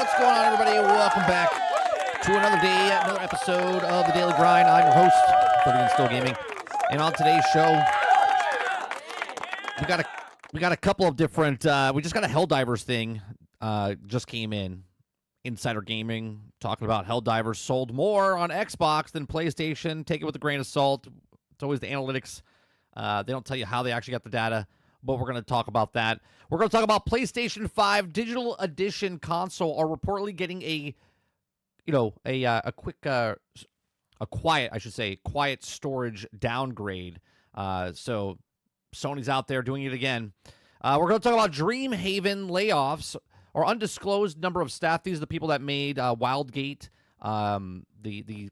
What's going on, everybody? Welcome back to another day, another episode of The Daily Grind. I'm your host, 30 and Still Gaming. And on today's show, we got a couple of different, we just got a Helldivers thing, just came in. Insider Gaming, talking about Helldivers sold more on Xbox than PlayStation. Take it with a grain of salt. It's always the analytics. They don't tell you how they actually got the data, but we're going to talk about that. We're going to talk about PlayStation 5 Digital Edition console are reportedly getting a quiet storage downgrade. So Sony's out there doing it again. We're going to talk about Dreamhaven layoffs or undisclosed number of staff. These are the people that made Wildgate, the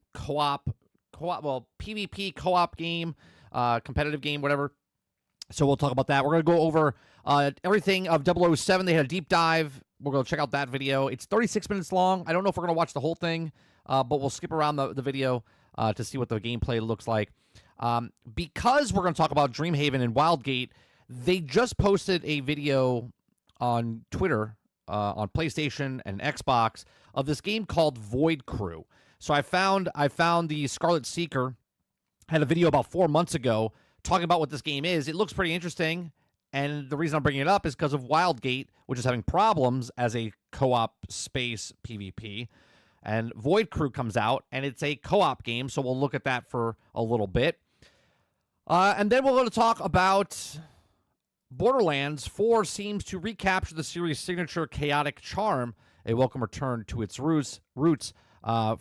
PvP co-op game, competitive game, whatever. So we'll talk about that. We're going to go over everything of 007. They had a deep dive. We're going to check out that video. It's 36 minutes long. I don't know if we're going to watch the whole thing, but we'll skip around the video to see what the gameplay looks like. Because we're going to talk about Dreamhaven and Wildgate, they just posted a video on Twitter, on PlayStation and Xbox, of this game called Void Crew. So I found the Scarlet Seeker had a video about 4 months ago talking about what this game is. It looks pretty interesting, and the reason I'm bringing it up is because of Wildgate, which is having problems as a co-op space PvP. And Void Crew comes out, and it's a co-op game, so we'll look at that for a little bit. And then we're going to talk about Borderlands 4 seems to recapture the series' signature chaotic charm, a welcome return to its roots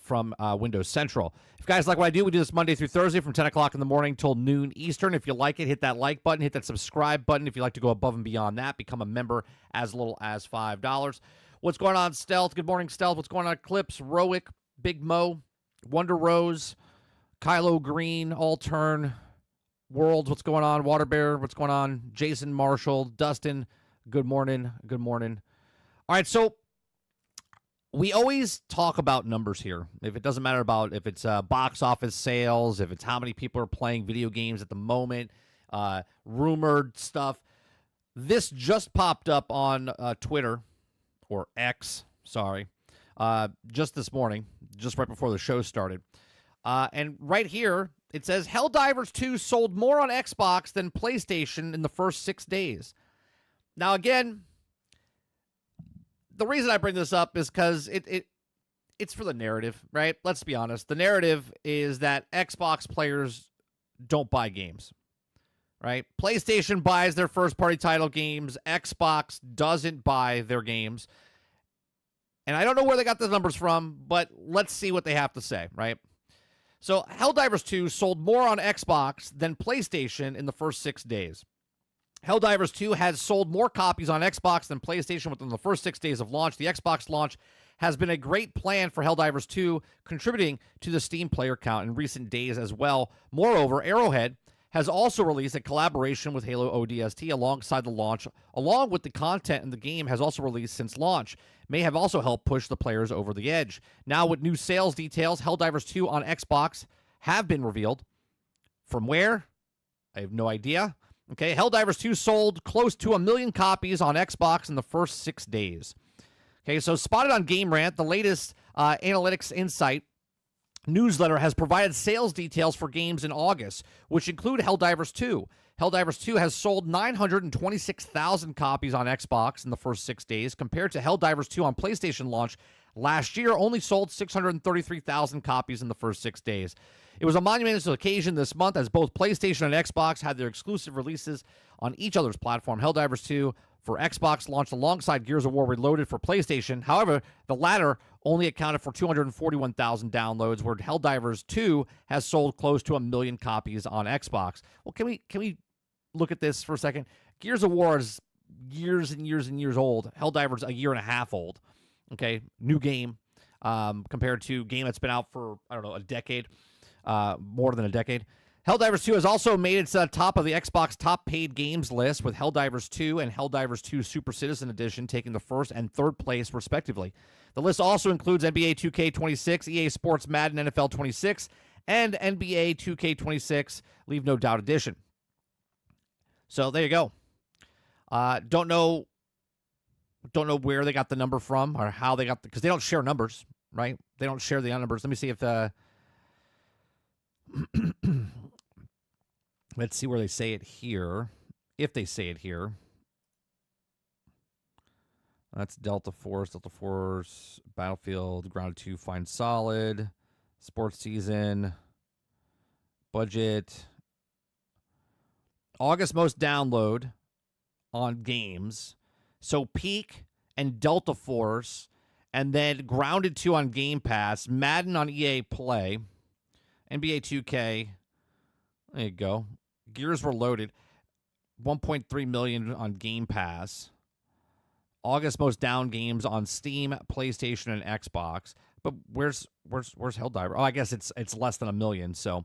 from Windows Central. If you guys like what I do, we do this Monday through Thursday from 10 o'clock in the morning till noon Eastern. If you like it, hit that like button, hit that subscribe button. If you'd like to go above and beyond that, become a member as little as $5. What's going on, Stealth? Good morning, Stealth. What's going on, Clips? Roic, Big Mo, Wonder Rose, Kylo Green, Altern, Worlds, what's going on? Water Bear, what's going on? Jason Marshall, Dustin, good morning. Good morning. All right, so we always talk about numbers here. If it doesn't matter about if it's box office sales, if it's how many people are playing video games at the moment, rumored stuff. This just popped up on Twitter, or X, sorry, just this morning, just right before the show started. And right here, it says, Helldivers 2 sold more on Xbox than PlayStation in the first 6 days. Now, again, the reason I bring this up is because it's for the narrative, right? Let's be honest. The narrative is that Xbox players don't buy games, right? PlayStation buys their first-party title games. Xbox doesn't buy their games. And I don't know where they got the numbers from, but let's see what they have to say, right? So, Helldivers 2 sold more on Xbox than PlayStation in the first 6 days. Helldivers 2 has sold more copies on Xbox than PlayStation within the first 6 days of launch. The Xbox launch has been a great plan for Helldivers 2, contributing to the Steam player count in recent days as well. Moreover, Arrowhead has also released a collaboration with Halo ODST alongside the launch, along with the content in the game has also released since launch. May have also helped push the players over the edge. Now, with new sales details, Helldivers 2 on Xbox have been revealed. From where? I have no idea. Okay, Helldivers 2 sold close to 1 million copies on Xbox in the first 6 days. Okay, so spotted on Game Rant, the latest analytics insight newsletter has provided sales details for games in August, which include Helldivers 2. Helldivers 2 has sold 926,000 copies on Xbox in the first 6 days, compared to Helldivers 2 on PlayStation launch last year, only sold 633,000 copies in the first 6 days. It was a monumental occasion this month as both PlayStation and Xbox had their exclusive releases on each other's platform. Helldivers 2 for Xbox launched alongside Gears of War Reloaded for PlayStation. However, the latter only accounted for 241,000 downloads, where Helldivers 2 has sold close to 1 million copies on Xbox. Well, can we look at this for a second? Gears of War is years and years and years old. Helldivers a year and a half old. Okay, new game compared to a game that's been out for, I don't know, a decade, more than a decade. Helldivers 2 has also made its top of the Xbox top paid games list, with Helldivers 2 and Helldivers 2 Super Citizen Edition taking the first and third place, respectively. The list also includes NBA 2K26, EA Sports Madden NFL 26, and NBA 2K26 Leave No Doubt Edition. So there you go. Don't know Don't know where they got the number from or how they got because they don't share numbers, right? They don't share the numbers. Let me see if let's see where they say it here. If they say it here. That's Delta Force, Battlefield, Grounded 2, Fine Solid, Sports Season, Budget. August most download on games. So Peak and Delta Force, and then Grounded 2 on Game Pass, Madden on EA Play, NBA 2K. There you go. Gears Reloaded, 1.3 million on Game Pass. August most down games on Steam, PlayStation, and Xbox. But where's Helldiver? Oh, I guess it's less than 1 million. So,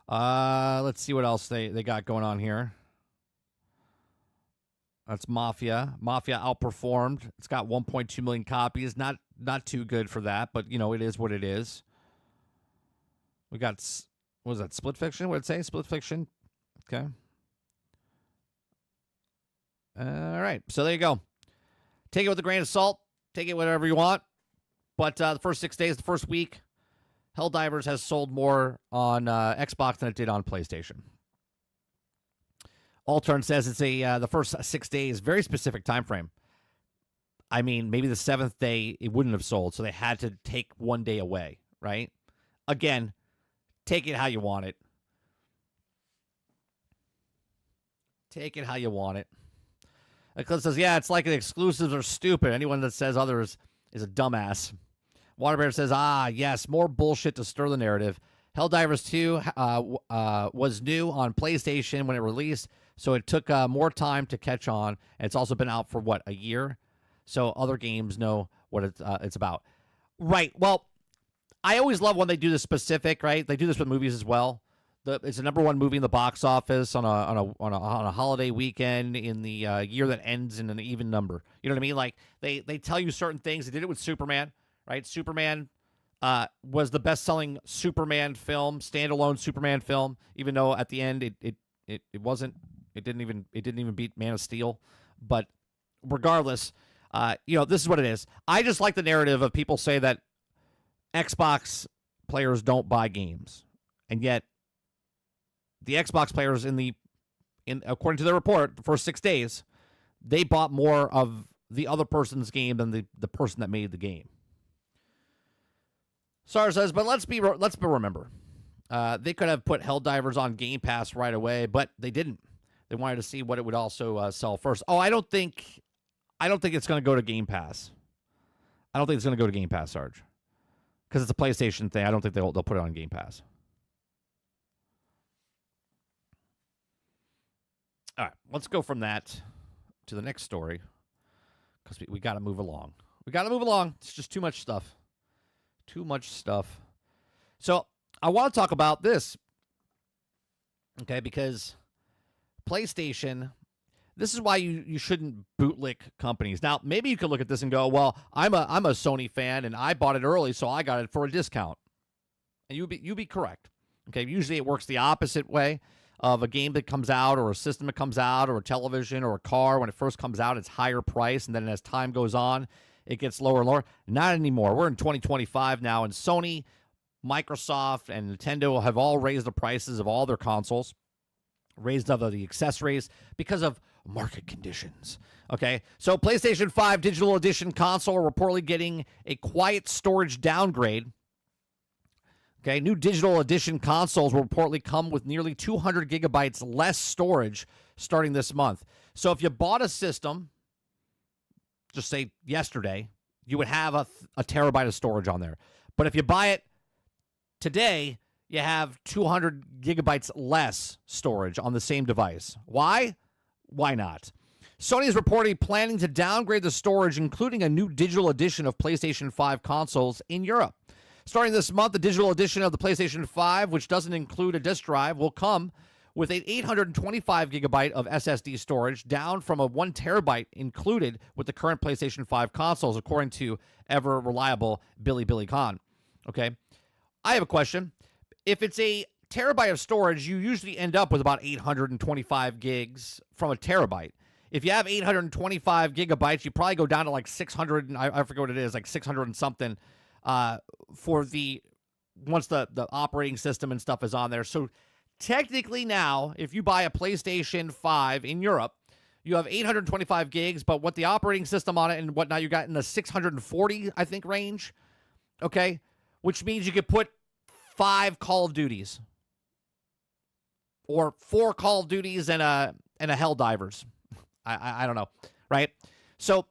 let's see what else they got going on here. That's Mafia. Mafia outperformed. It's got 1.2 million copies. Not too good for that, but it is what it is. We got what was that? Split Fiction? What did it say? Split Fiction. Okay. All right, so there you go. Take it with a grain of salt. Take it whatever you want. But the first 6 days, the first week, Helldivers has sold more on Xbox than it did on PlayStation. Altern says it's the first 6 days, very specific time frame. I mean, maybe the 7th day it wouldn't have sold, so they had to take 1 day away, right? Again, take it how you want it. Take it how you want it. Eclipse says, yeah, it's like the exclusives are stupid. Anyone that says others is a dumbass. Waterbear says, yes, more bullshit to stir the narrative. Helldivers 2 was new on PlayStation when it released, so it took more time to catch on. And it's also been out for, a year? So other games know what it's about. Right. Well, I always love when they do this specific, right? They do this with movies as well. It's the #1 movie in the box office on a holiday weekend in the year that ends in an even number. You know what I mean? Like they tell you certain things. They did it with Superman, right? Superman was the best-selling Superman film, standalone Superman film. Even though at the end it wasn't. It didn't even beat Man of Steel. But regardless, this is what it is. I just like the narrative of people say that Xbox players don't buy games, and yet the Xbox players according to their report, the first 6 days, they bought more of the other person's game than the person that made the game. Sar says, but let's remember, they could have put Helldivers on Game Pass right away, but they didn't. They wanted to see what it would also sell first. Oh, I don't think it's going to go to Game Pass. I don't think it's going to go to Game Pass, Sarge, because it's a PlayStation thing. I don't think they'll put it on Game Pass. All right, let's go from that to the next story because we got to move along. It's just too much stuff. So I want to talk about this, okay, because PlayStation, this is why you shouldn't bootlick companies. Now, maybe you could look at this and go, well, I'm a Sony fan, and I bought it early, so I got it for a discount. And you'd be correct. Okay, usually it works the opposite way. Of a game that comes out or a system that comes out or a television or a car. When it first comes out, it's higher price, and then as time goes on, it gets lower and lower. Not anymore. We're in 2025 now, and Sony, Microsoft, and Nintendo have all raised the prices of all their consoles, raised other the accessories because of market conditions. Okay, so PlayStation 5 Digital Edition console are reportedly getting a quiet storage downgrade. Okay, new digital edition consoles will reportedly come with nearly 200 gigabytes less storage starting this month. So if you bought a system, just say yesterday, you would have a terabyte of storage on there. But if you buy it today, you have 200 gigabytes less storage on the same device. Why? Why not? Sony is reportedly planning to downgrade the storage, including a new digital edition of PlayStation 5 consoles in Europe. Starting this month, the digital edition of the PlayStation 5, which doesn't include a disk drive, will come with an 825 gigabyte of SSD storage, down from a 1 terabyte included with the current PlayStation 5 consoles, according to ever-reliable Billy Khan. Okay, I have a question. If it's a terabyte of storage, you usually end up with about 825 gigs from a terabyte. if you have 825 gigabytes, you probably go down to like 600, and I forget what it is, like 600 and something for once the operating system and stuff is on there. So technically now, if you buy a PlayStation 5 in Europe, you have 825 gigs, but what the operating system on it and whatnot, you got in the 640, I think, range. Okay? Which means you could put 5 Call of Duties. Or 4 Call of Duties and a Helldivers. I don't know. Right? So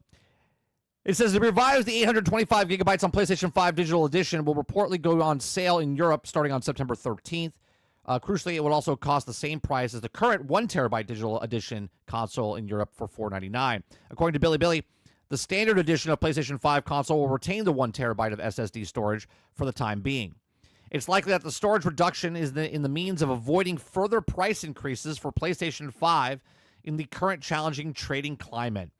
it says, to revise the 825 gigabytes on PlayStation 5 Digital Edition will reportedly go on sale in Europe starting on September 13th. Crucially, it would also cost the same price as the current 1 terabyte Digital Edition console in Europe for $499. According to Billy, the standard edition of PlayStation 5 console will retain the 1 terabyte of SSD storage for the time being. It's likely that the storage reduction is in the means of avoiding further price increases for PlayStation 5 in the current challenging trading climate.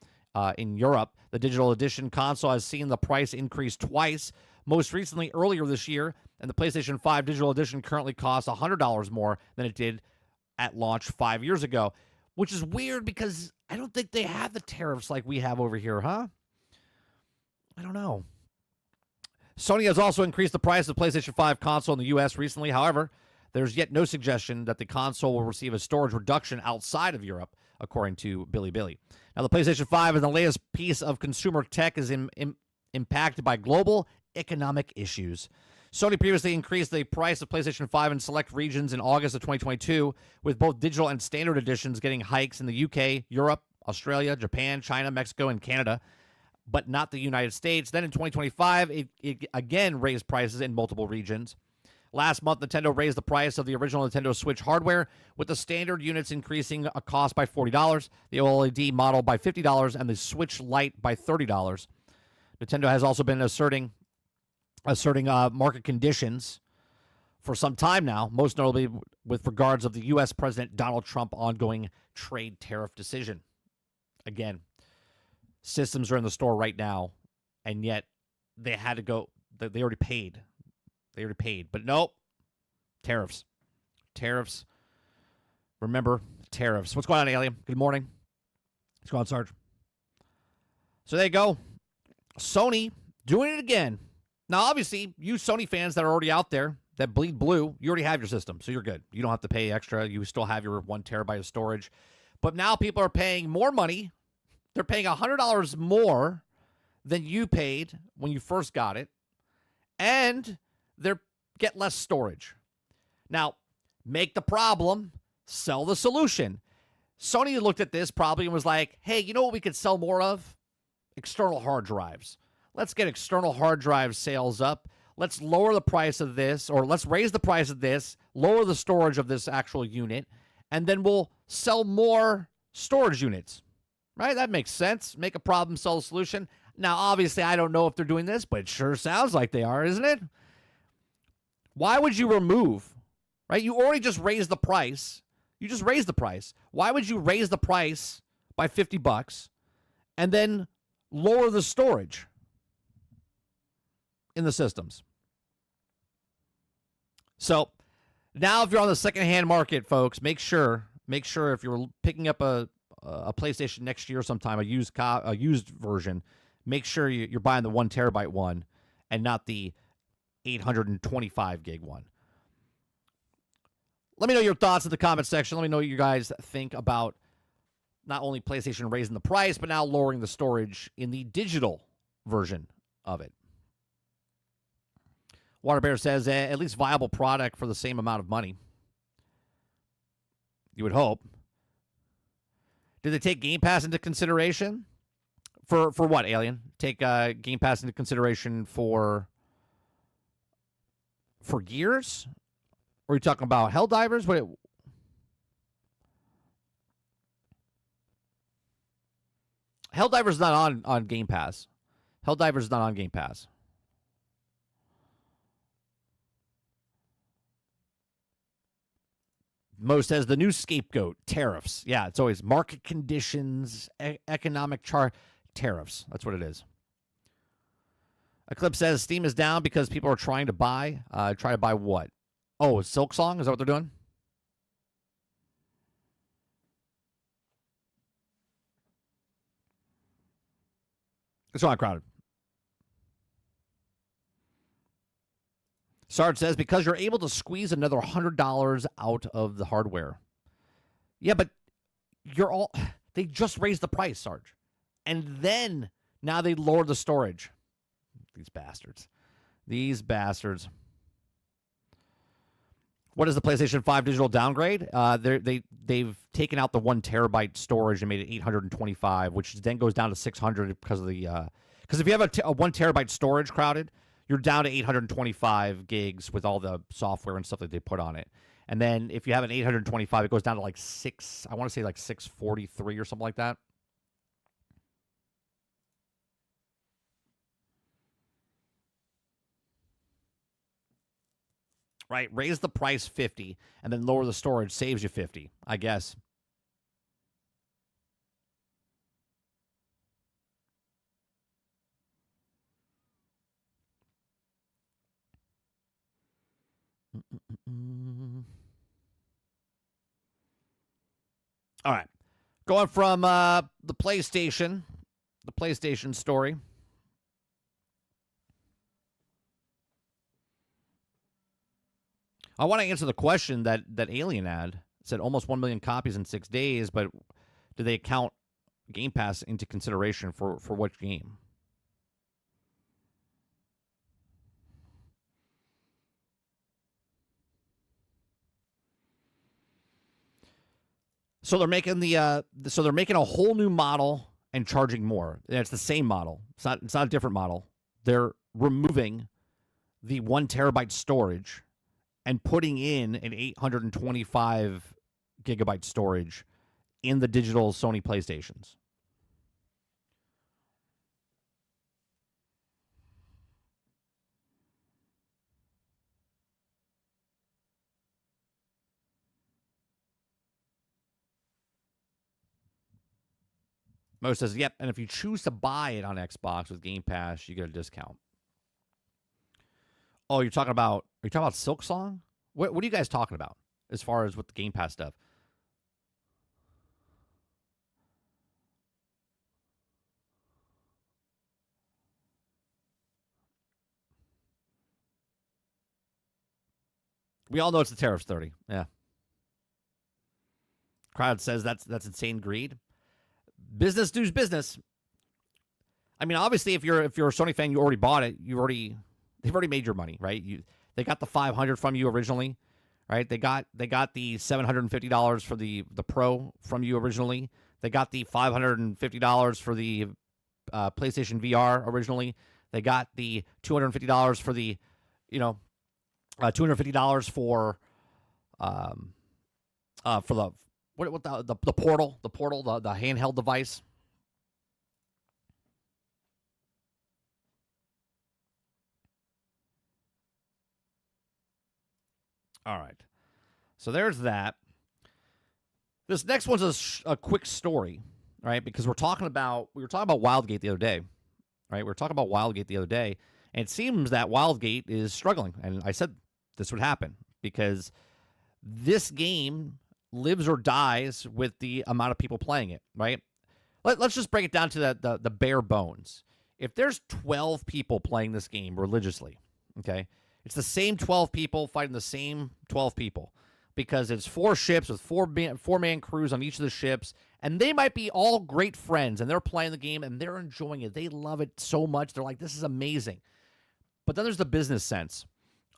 In Europe, the Digital Edition console has seen the price increase twice, most recently earlier this year, and the PlayStation 5 Digital Edition currently costs $100 more than it did at launch 5 years ago, which is weird because I don't think they have the tariffs like we have over here, huh? I don't know. Sony has also increased the price of the PlayStation 5 console in the U.S. recently. However, there's yet no suggestion that the console will receive a storage reduction outside of Europe, according to Billy. Now, the PlayStation 5 is the latest piece of consumer tech is impacted by global economic issues. Sony previously increased the price of PlayStation 5 in select regions in August of 2022, with both digital and standard editions getting hikes in the UK, Europe, Australia, Japan, China, Mexico, and Canada, but not the United States. Then in 2025, it again raised prices in multiple regions. Last month, Nintendo raised the price of the original Nintendo Switch hardware, with the standard units increasing a cost by $40, the OLED model by $50, and the Switch Lite by $30. Nintendo has also been asserting market conditions for some time now, most notably with regards of the U.S. President Donald Trump ongoing trade tariff decision. Again, systems are in the store right now, and yet they had to go. They already paid. But nope. Tariffs. Remember, tariffs. What's going on, Alien? Good morning. What's going on, Sarge? So there you go. Sony doing it again. Now, obviously, you Sony fans that are already out there that bleed blue, you already have your system, so you're good. You don't have to pay extra. You still have your 1 terabyte of storage. But now people are paying more money. They're paying $100 more than you paid when you first got it, and they get less storage. Now, make the problem, sell the solution. Sony looked at this probably and was like, hey, you know what we could sell more of? External hard drives. Let's get external hard drive sales up. Let's lower the price of this, or let's raise the price of this, lower the storage of this actual unit, and then we'll sell more storage units. Right? That makes sense. Make a problem, sell a solution. Now, obviously, I don't know if they're doing this, but it sure sounds like they are, isn't it? Why would you remove, right? You already just raised the price. You just raised the price. Why would you raise the price by $50 and then lower the storage in the systems? So now if you're on the secondhand market, folks, make sure if you're picking up a PlayStation next year sometime, a used version, make sure you're buying the 1 terabyte one and not the 825 gig one. Let me know your thoughts in the comment section. Let me know what you guys think about not only PlayStation raising the price, but now lowering the storage in the digital version of it. Waterbear says, at least viable product for the same amount of money. You would hope. Did they take Game Pass into consideration? For what, Alien? Take Game Pass into consideration for Gears? Or are you talking about Helldivers? What? Helldivers not on Game Pass. Helldivers not on Game Pass. Mo says the new scapegoat, tariffs. Yeah, it's always market conditions, economic tariffs. That's what it is. Eclipse says Steam is down because people are trying to buy. Try to buy what? Oh, Silk Song? Is that what they're doing? It's not crowded. Sarge says, because you're able to squeeze another $100 out of the hardware. Yeah, but they just raised the price, Sarge. And then now they lowered the storage. These bastards. What is the PlayStation 5 digital downgrade? They've taken out the 1 terabyte storage and made it 825, which then goes down to 600 because of the because if you have a 1 terabyte storage crowded, you're down to 825 gigs with all the software and stuff that they put on it. And then if you have an 825, it goes down to like 643 or something like that. Right? Raise the price 50 and then lower the storage, saves you 50, I guess. All right. Going from the PlayStation story. I want to answer the question that Alien had. It said almost 1 million copies in 6 days, but do they count Game Pass into consideration for which game? So they're making they're making a whole new model and charging more. And it's the same model. It's not a different model. They're removing the 1 terabyte storage and putting in an 825 gigabyte storage in the digital Sony PlayStations. Mo says, yep, and if you choose to buy it on Xbox with Game Pass, you get a discount. Oh, are you talking about Silk Song? What are you guys talking about as far as with the Game Pass stuff? We all know it's the tariff's 30. Yeah. Crowd says that's insane greed. Business does business. I mean, obviously, if you're a Sony fan, you already bought it. They've already made your money, right? They got the $500 from you originally, right? They got the $750 for the Pro from you originally. They got the $550 for the PlayStation VR originally. They got the $250 for the, $250 for the the portal, the handheld device. All right. So there's that. This next one's a quick story, right? Because we were talking about Wildgate the other day, right? We were talking about Wildgate the other day, and it seems that Wildgate is struggling. And I said this would happen because this game lives or dies with the amount of people playing it, right? Let's just break it down to the bare bones. If there's 12 people playing this game religiously, okay, it's the same 12 people fighting the same 12 people because it's 4 ships with four-man crews on each of the ships, and they might be all great friends, and they're playing the game, and they're enjoying it. They love it so much. They're like, this is amazing. But then there's the business sense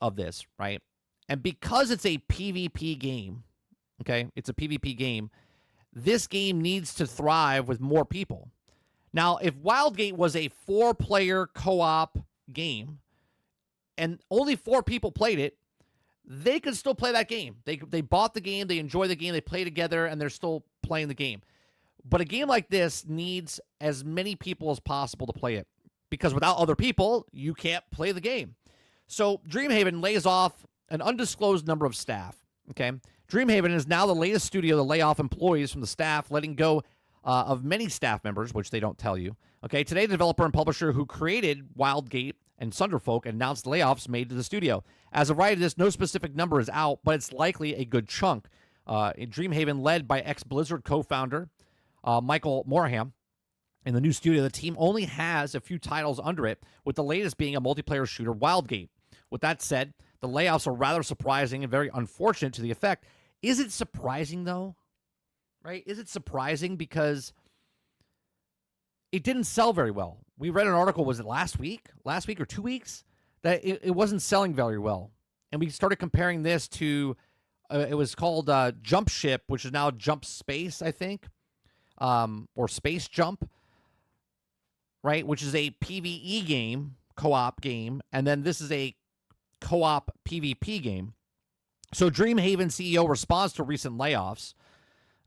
of this, right? And because it's a PvP game, okay, it's a PvP game, this game needs to thrive with more people. Now, if Wildgate was a 4-player co-op game, and only 4 people played it, they could still play that game. They bought the game, they enjoy the game, they play together, and they're still playing the game. But a game like this needs as many people as possible to play it, because without other people, you can't play the game. So Dreamhaven lays off an undisclosed number of staff, okay? Dreamhaven is now the latest studio to lay off employees from the staff, letting go of many staff members, which they don't tell you. Okay, today the developer and publisher who created Wildgate and Sunderfolk announced layoffs made to the studio. As of right of this, no specific number is out, but it's likely a good chunk. In Dreamhaven, led by ex-Blizzard co-founder Michael Morhaime, In the new studio, the team only has a few titles under it, with the latest being a multiplayer shooter, Wildgate. With that said, the layoffs are rather surprising and very unfortunate to the effect. Is it surprising, though? Right? Is it surprising because it didn't sell very well? We read an article, was it last week or 2 weeks, that it wasn't selling very well. And we started comparing this to, it was called Jump Ship, which is now Jump Space, I think, or Space Jump, right? Which is a PvE game, co-op game, and then this is a co-op PvP game. So Dreamhaven CEO responds to recent layoffs.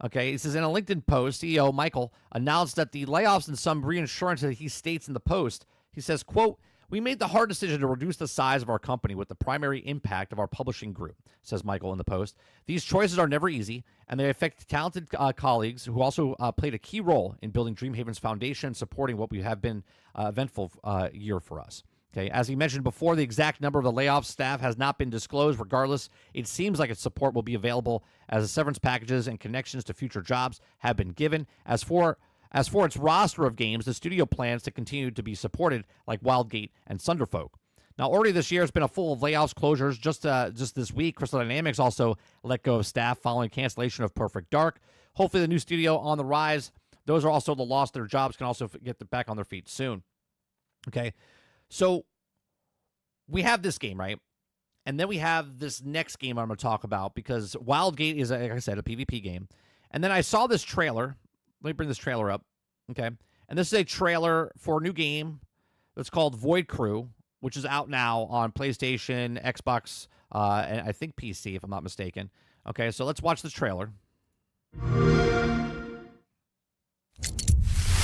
Okay, he says in a LinkedIn post, CEO Michael announced that the layoffs and some reinsurance that he states in the post, he says, quote, "We made the hard decision to reduce the size of our company with the primary impact of our publishing group," says Michael in the post. "These choices are never easy, and they affect talented colleagues who also played a key role in building Dreamhaven's foundation and supporting what we have been eventful year for us." Okay, as he mentioned before, the exact number of the layoff staff has not been disclosed. Regardless, it seems like its support will be available as the severance packages and connections to future jobs have been given. As for its roster of games, the studio plans to continue to be supported, like Wildgate and Thunderfolk. Now, already this year has been a full of layoffs, closures. Just this week, Crystal Dynamics also let go of staff following cancellation of Perfect Dark. Hopefully, the new studio on the rise. Those are also the lost their jobs can also get back on their feet soon. Okay. So we have this game, right? And then we have this next game I'm going to talk about because Wildgate is, like I said, a PvP game. And then I saw this trailer. Let me bring this trailer up. Okay. And this is a trailer for a new game that's called Void Crew, which is out now on PlayStation, Xbox, and I think PC, if I'm not mistaken. Okay. So let's watch this trailer.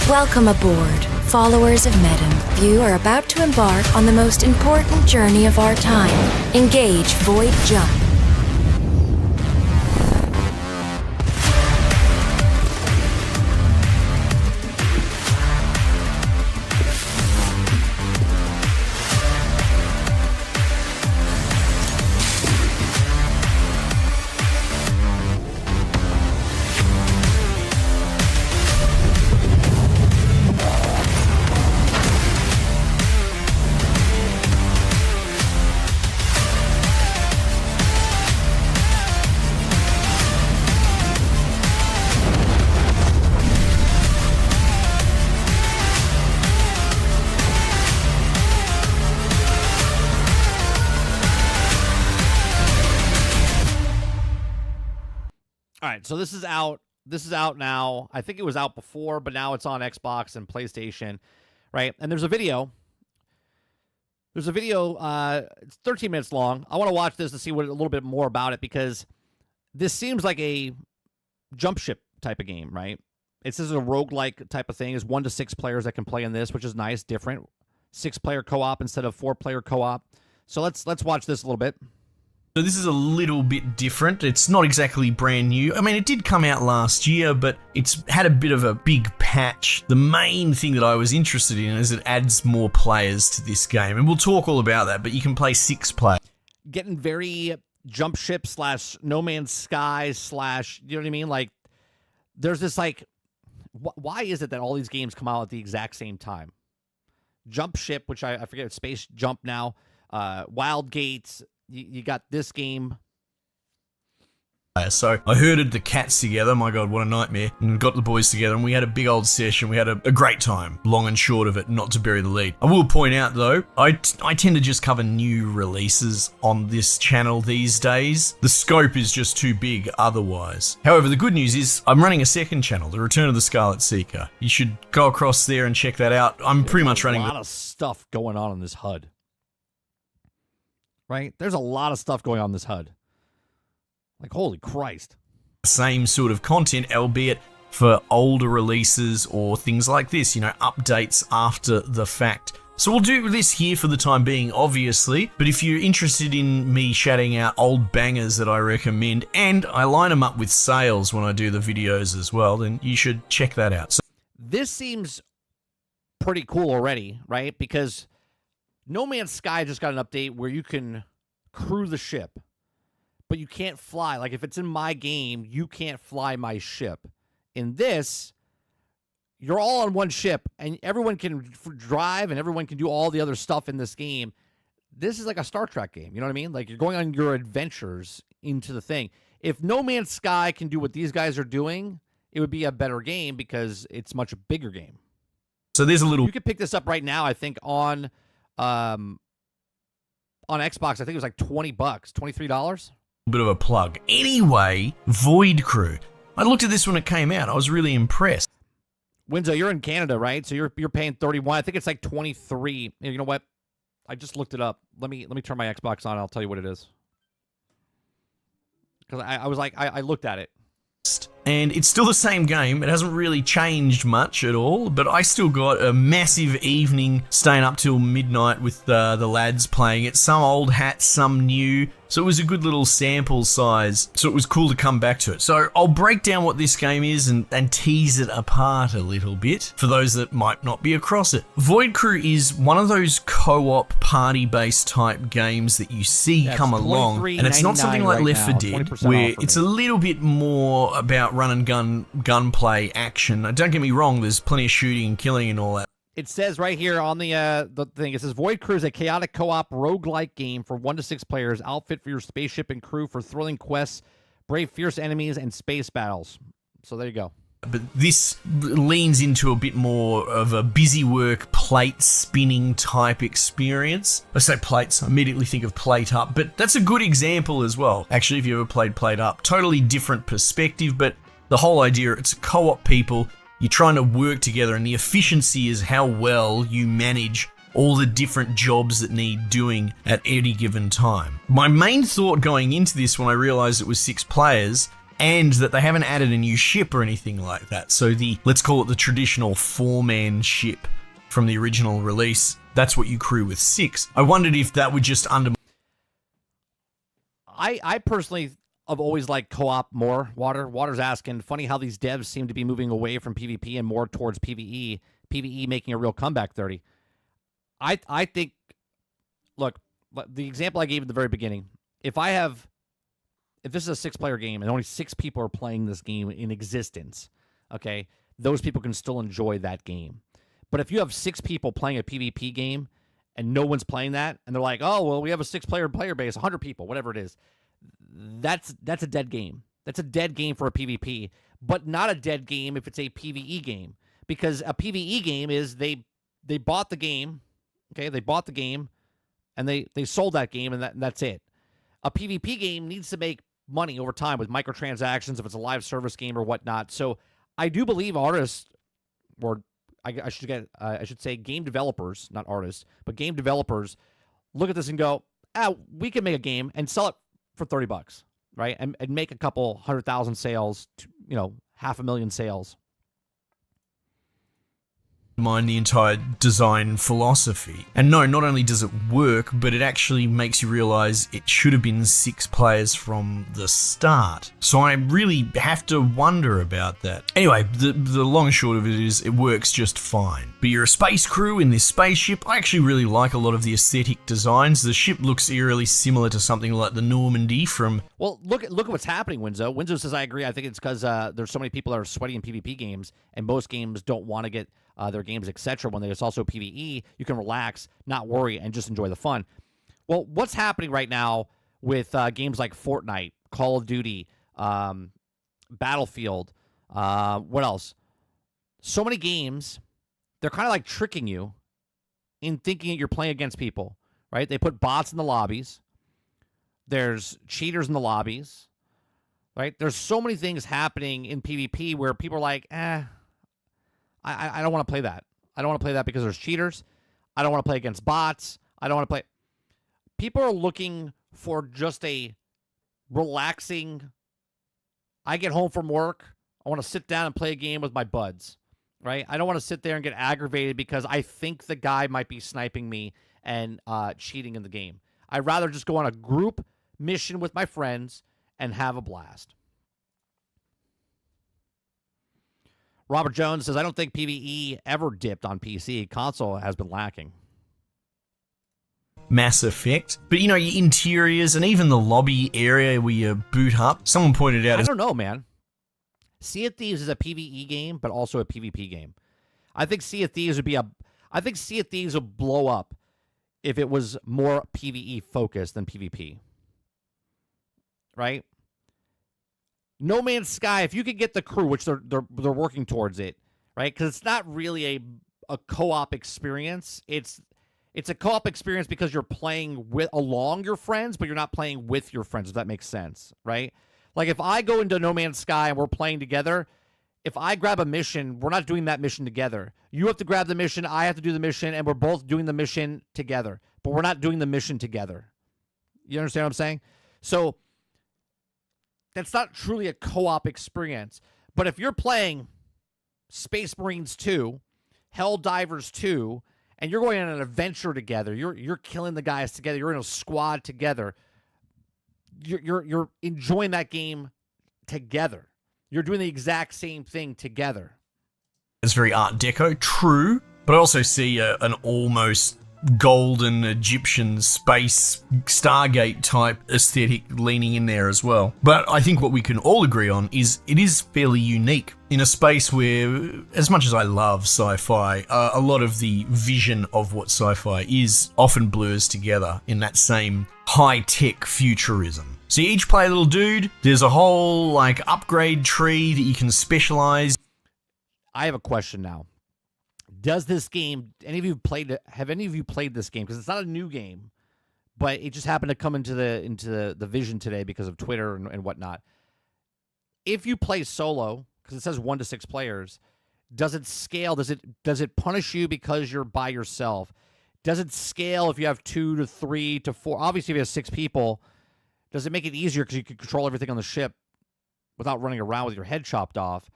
Welcome aboard, followers of Medem. You are about to embark on the most important journey of our time. Engage Void Jump. All right, so this is out. This is out now. I think it was out before, but now it's on Xbox and PlayStation, right? And there's a video. There's a video. It's 13 minutes long. I want to watch this to see a little bit more about it because this seems like a jump ship type of game, right? This is a roguelike type of thing. There's 1 to 6 players that can play in this, which is nice, different. 6-player co-op instead of 4-player co-op. So let's watch this a little bit. So this is a little bit different. It's not exactly brand new. I mean, it did come out last year, but it's had a bit of a big patch. The main thing that I was interested in is it adds more players to this game. And we'll talk all about that, but you can play 6 players. Getting very jump ship / No Man's Sky / you know what I mean? Like, there's this like, why is it that all these games come out at the exact same time? Jump ship, which I forget, Space Jump now, Wildgate. You got this game. So I herded the cats together, my god, what a nightmare, and got the boys together and we had a big old session. We had a great time, long and short of it, not to bury the lead. I will point out though, I tend to just cover new releases on this channel these days. The scope is just too big otherwise. However, the good news is I'm running a second channel, The Return of the Scarlet Seeker. You should go across there and check that out. I'm pretty much running a lot of stuff going on in this HUD. Right? There's a lot of stuff going on in this HUD. Like, holy Christ. Same sort of content, albeit for older releases or things like this, you know, updates after the fact. So we'll do this here for the time being, obviously, but if you're interested in me shouting out old bangers that I recommend, and I line them up with sales when I do the videos as well, then you should check that out. So this seems pretty cool already, right? Because No Man's Sky just got an update where you can crew the ship, but you can't fly. Like, if it's in my game, you can't fly my ship. In this, you're all on one ship, and everyone can drive, and everyone can do all the other stuff in this game. This is like a Star Trek game. You know what I mean? Like, you're going on your adventures into the thing. If No Man's Sky can do what these guys are doing, it would be a better game because it's much a bigger game. So there's a little... You could pick this up right now, I think, on Xbox. I think it was like $20, $23. bit of a plug. Anyway, Void Crew. I looked at this when it came out. I was really impressed. Winzo, you're in Canada, right? So you're paying 31. I think it's like 23. You know what? I just looked it up. Let me turn my Xbox on. I'll tell you what it is. Because I was like, I looked at it. And it's still the same game. It hasn't really changed much at all, but I still got a massive evening staying up till midnight with the lads playing it. Some old hats, some new. So it was a good little sample size. So it was cool to come back to it. So I'll break down what this game is and tease it apart a little bit for those that might not be across it. Void Crew is one of those co-op party-based type games that you see come along. And it's not something like Left 4 Dead, where it's a little bit more about run and gunplay action. Now, don't get me wrong, there's plenty of shooting and killing and all that. It says right here on the thing, it says Void Crew is a chaotic co-op roguelike game for 1 to 6 players, outfit for your spaceship and crew for thrilling quests, brave fierce enemies, and space battles. So there you go. But this leans into a bit more of a busy work, plate spinning type experience. I say plates, I immediately think of Plate Up, but that's a good example as well. Actually, if you ever played Plate Up, totally different perspective, but the whole idea, it's a co-op people, you're trying to work together, and the efficiency is how well you manage all the different jobs that need doing at any given time. My main thought going into this when I realized it was 6 players and that they haven't added a new ship or anything like that. So let's call it the traditional 4-man ship from the original release. That's what you crew with 6. I wondered if that would just I personally have always liked co-op more. Water's asking, funny how these devs seem to be moving away from PvP and more towards PvE. PvE making a real comeback 30. I think, look, the example I gave at the very beginning, if this is a 6-player game and only 6 people are playing this game in existence, okay, those people can still enjoy that game. But if you have 6 people playing a PvP game and no one's playing that, and they're like, oh, well, we have a 6-player player base, 100 people, whatever it is, that's a dead game. That's a dead game for a PvP, but not a dead game if it's a PvE game. Because a PvE game is they bought the game, okay, they bought the game, and they sold that game, and that's it. A PvP game needs to make money over time with microtransactions if it's a live service game or whatnot. So I do believe artists, or I should say game developers, not artists, but game developers look at this and go, we can make a game and sell it for $30, right? And make a couple 100,000 sales, 500,000 sales. Mind the entire design philosophy. And no, not only does it work, but it actually makes you realize it should have been 6 players from the start. So I really have to wonder about that. Anyway, the long and short of it is it works just fine. But you're a space crew in this spaceship. I actually really like a lot of the aesthetic designs. The ship looks eerily similar to something like the Normandy from... Well, look at what's happening, Winzo. Winzo says, I agree. I think it's because there's so many people that are sweaty in PvP games, and most games don't want to get their games, etc. When there's also PvE, you can relax, not worry, and just enjoy the fun. Well, what's happening right now with games like Fortnite, Call of Duty, Battlefield, what else? So many games, they're kind of like tricking you in thinking that you're playing against people, right? They put bots in the lobbies. There's cheaters in the lobbies, right? There's so many things happening in PvP where people are like, I don't want to play that. I don't want to play that because there's cheaters. I don't want to play against bots. I don't want to play. People are looking for just a relaxing, I get home from work, I want to sit down and play a game with my buds, right? I don't want to sit there and get aggravated because I think the guy might be sniping me and cheating in the game. I'd rather just go on a group mission with my friends and have a blast. Robert Jones says, I don't think PvE ever dipped on PC. Console has been lacking. Mass Effect. But, your interiors and even the lobby area where you boot up. Someone pointed out... I don't know, man. Sea of Thieves is a PvE game, but also a PvP game. I think Sea of Thieves would be I think Sea of Thieves would blow up if it was more PvE focused than PvP. Right? No Man's Sky, if you could get the crew, which they're working towards it, right? Because it's not really a co-op experience. It's a co-op experience because you're playing along your friends, but you're not playing with your friends, if that makes sense, right? Like if I go into No Man's Sky and we're playing together, if I grab a mission, we're not doing that mission together. You have to grab the mission, I have to do the mission, and we're both doing the mission together, but we're not doing the mission together. You understand what I'm saying? So that's not truly a co-op experience. But if you're playing Space Marines 2, Helldivers 2, and you're going on an adventure together, you're killing the guys together, you're in a squad together, you're enjoying that game together. You're doing the exact same thing together. It's very Art Deco, true, but I also see an almost golden Egyptian space Stargate type aesthetic leaning in there as well. But I think what we can all agree on is it is fairly unique in a space where, as much as I love sci-fi, a lot of the vision of what sci-fi is often blurs together in that same high-tech futurism. So you each play a little dude, there's a whole like upgrade tree that you can specialize. I have a question now. Does this game, have any of you played this game? Because it's not a new game, but it just happened to come into the vision today because of Twitter and whatnot. If you play solo, because it says 1 to 6 players, does it scale? Does it punish you because you're by yourself? Does it scale if you have 2 to 3 to 4? Obviously, if you have 6 people, does it make it easier because you can control everything on the ship without running around with your head chopped off?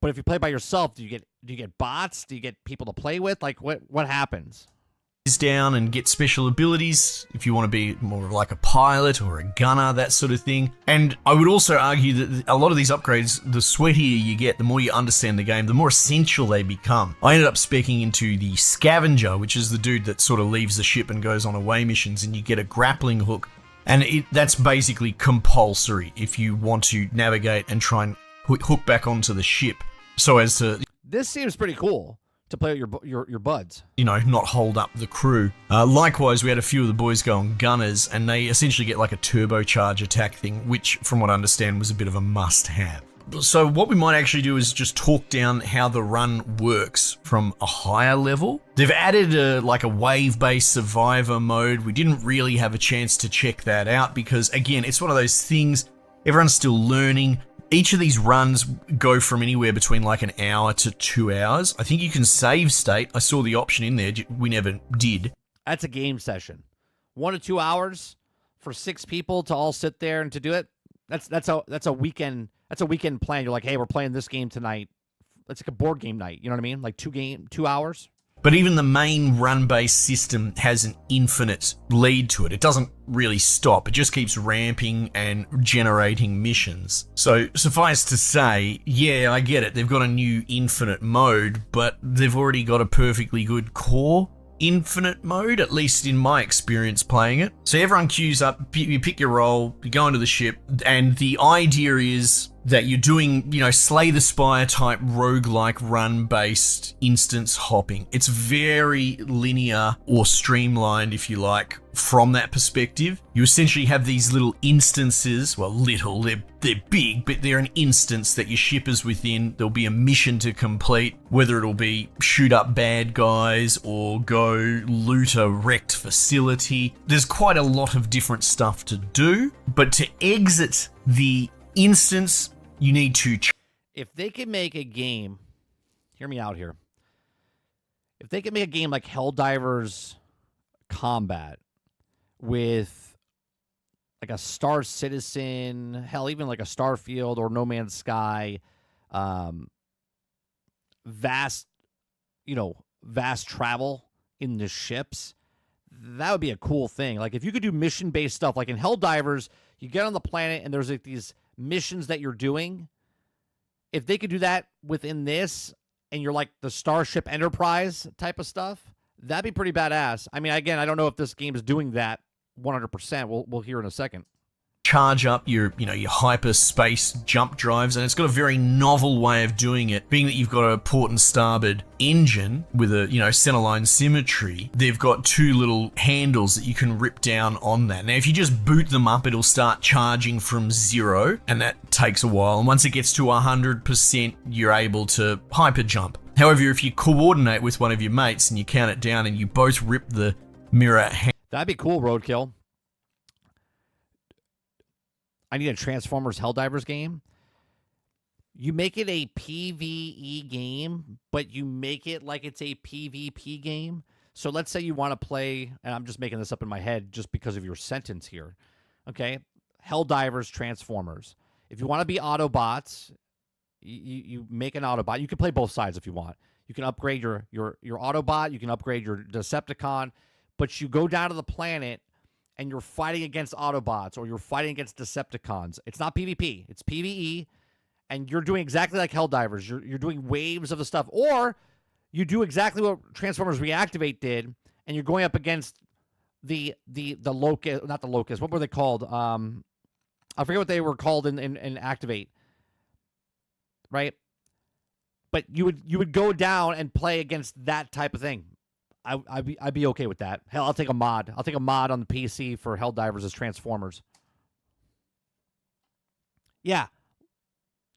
But if you play by yourself, do you get bots? Do you get people to play with? Like what happens? Down and get special abilities if you want to be more like a pilot or a gunner, that sort of thing. And I would also argue that a lot of these upgrades, the sweatier you get, the more you understand the game, the more essential they become. I ended up speccing into the scavenger, which is the dude that sort of leaves the ship and goes on away missions, and you get a grappling hook. And that's basically compulsory if you want to navigate and try and hook back onto the ship so as to... This seems pretty cool to play with your buds. You know, not hold up the crew. Likewise, we had a few of the boys go on gunners, and they essentially get like a turbocharge attack thing, which, from what I understand, was a bit of a must-have. So what we might actually do is just talk down how the run works from a higher level. They've added a wave-based survivor mode. We didn't really have a chance to check that out because, again, it's one of those things, everyone's still learning. Each of these runs go from anywhere between like an hour to 2 hours. I think you can save state. I saw the option in there. We never did. That's a game session. 1 to 2 hours for 6 people to all sit there and to do it. That's a weekend. That's a weekend plan. You're like, hey, we're playing this game tonight. It's like a board game night. You know what I mean? Like 2 hours. But even the main run-based system has an infinite lead to it. It doesn't really stop. It just keeps ramping and generating missions. So suffice to say, yeah, I get it. They've got a new infinite mode, but they've already got a perfectly good core infinite mode, at least in my experience playing it. So everyone queues up, you pick your role, you go into the ship, and the idea is that you're doing, Slay the Spire type roguelike run-based instance hopping. It's very linear or streamlined, if you like, from that perspective. You essentially have these little instances, well, they're big, but they're an instance that your ship is within. There'll be a mission to complete, whether it'll be shoot up bad guys or go loot a wrecked facility. There's quite a lot of different stuff to do, but to exit the instance, you need to... If they could make a game, hear me out here. If they could make a game like Helldivers Combat with like a Star Citizen, hell, even like a Starfield or No Man's Sky, vast travel in the ships, that would be a cool thing. Like if you could do mission-based stuff, like in Helldivers, you get on the planet and there's like these missions that you're doing. If they could do that within this and you're like the Starship Enterprise type of stuff, that'd be pretty badass. I mean, again, I don't know if this game is doing that 100%. We'll hear in a second. charge up your hyperspace jump drives, and it's got a very novel way of doing it, being that you've got a port and starboard engine with a centerline symmetry. They've got two little handles that you can rip down on that. Now if you just boot them up, it'll start charging from 0, and that takes a while, and once it gets to 100%, you're able to hyper jump. However, if you coordinate with one of your mates and you count it down and you both rip the mirror That'd be cool, Roadkill. I need a Transformers Helldivers game. You make it a PvE game, but you make it like it's a PvP game. So let's say you want to play, and I'm just making this up in my head just because of your sentence here. Okay? Helldivers, Transformers. If you want to be Autobots, you make an Autobot. You can play both sides if you want. You can upgrade your Autobot. You can upgrade your Decepticon. But you go down to the planet, and you're fighting against Autobots or you're fighting against Decepticons. It's not PvP. It's PvE, and you're doing exactly like Helldivers. You're doing waves of the stuff. Or you do exactly what Transformers Reactivate did, and you're going up against the Locust, not the Locust. What were they called? I forget what they were called in Activate. Right? But you would go down and play against that type of thing. I'd be okay with that. Hell, I'll take a mod. I'll take a mod on the PC for Helldivers as Transformers. Yeah,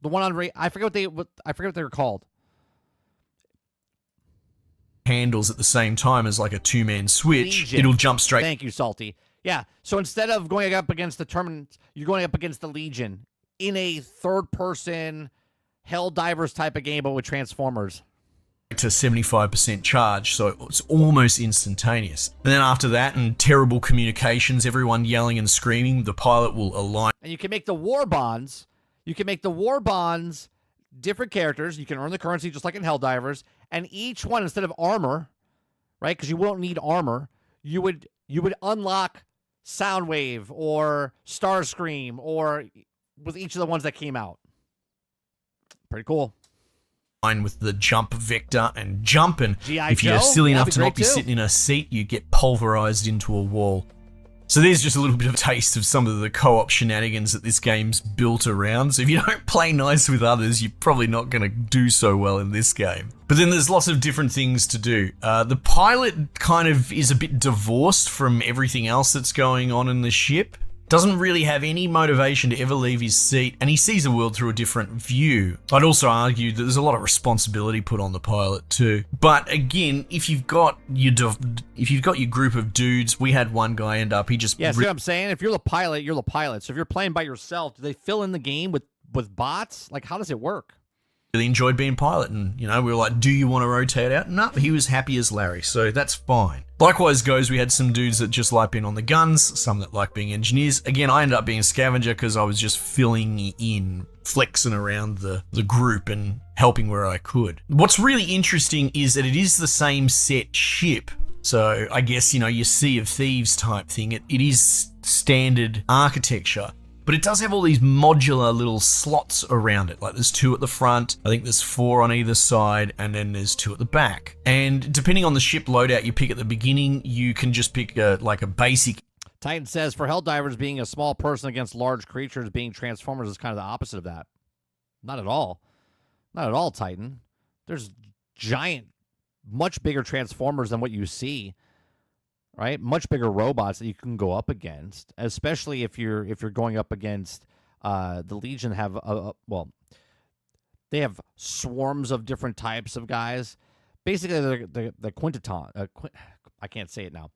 the one on I forget what they were called. handles at the same time as like a two-man switch, Legion. it'll jump straight. Thank you, Salty. Yeah, so instead of going up against the Terminants, you're going up against the Legion in a third-person Helldivers type of game, but with Transformers. To 75% charge, so it's almost instantaneous. And then after that, and terrible communications, everyone yelling and screaming, the pilot will align. And you can make the war bonds. You can make the war bonds different characters. You can earn the currency just like in Helldivers. And each one, instead of armor, right? Because you won't need armor. You would unlock Soundwave or Starscream or with each of the ones that came out. Pretty cool. With the jump vector and jump, and G.I. if you're Joe? silly That'd enough be to not great be too. sitting in a seat, you get pulverized into a wall. So there's just a little bit of a taste of some of the co-op shenanigans that this game's built around. So if you don't play nice with others, you're probably not going to do so well in this game. But then there's lots of different things to do. The pilot kind of is a bit divorced from everything else that's going on in the ship. Doesn't really have any motivation to ever leave his seat, and he sees the world through a different view. I'd also argue that there's a lot of responsibility put on the pilot too. But again, if you've got your group of dudes, we had one guy end up, he just Yeah, see what I'm saying? If you're the pilot, you're the pilot. So if you're playing by yourself, do they fill in the game with bots? Like, how does it work? really enjoyed being pilot, and we were like, do you want to rotate out? No, he was happy as Larry, so that's fine. Likewise goes, we had some dudes that just like being on the guns, some that like being engineers. Again, I ended up being a scavenger because I was just filling in, flexing around the group and helping where I could. What's really interesting is that it is the same set ship. So I guess, your Sea of Thieves type thing, it is standard architecture. But it does have all these modular little slots around it. Like there's 2 at the front, I think there's 4 on either side, and then there's 2 at the back. And depending on the ship loadout you pick at the beginning, you can just pick a basic. Titan says, for Helldivers, being a small person against large creatures, being Transformers is kind of the opposite of that. Not at all. Not at all, Titan. There's giant, much bigger Transformers than what you see. Right, much bigger robots that you can go up against, especially if you're going up against the Legion. Have they have swarms of different types of guys. Basically, the Quintaton. I can't say it now.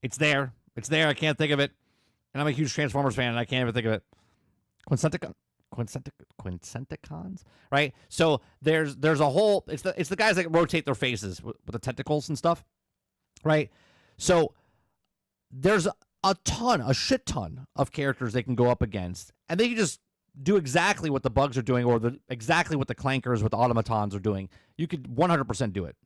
It's there. It's there. I can't think of it, and I'm a huge Transformers fan, and I can't even think of it. Quincenticons, right? So there's a whole, it's the guys that rotate their faces with the tentacles and stuff, right? So there's a shit ton of characters they can go up against, and they can just do exactly what the bugs are doing, or exactly what the clankers with the automatons are doing. You could 100% do it.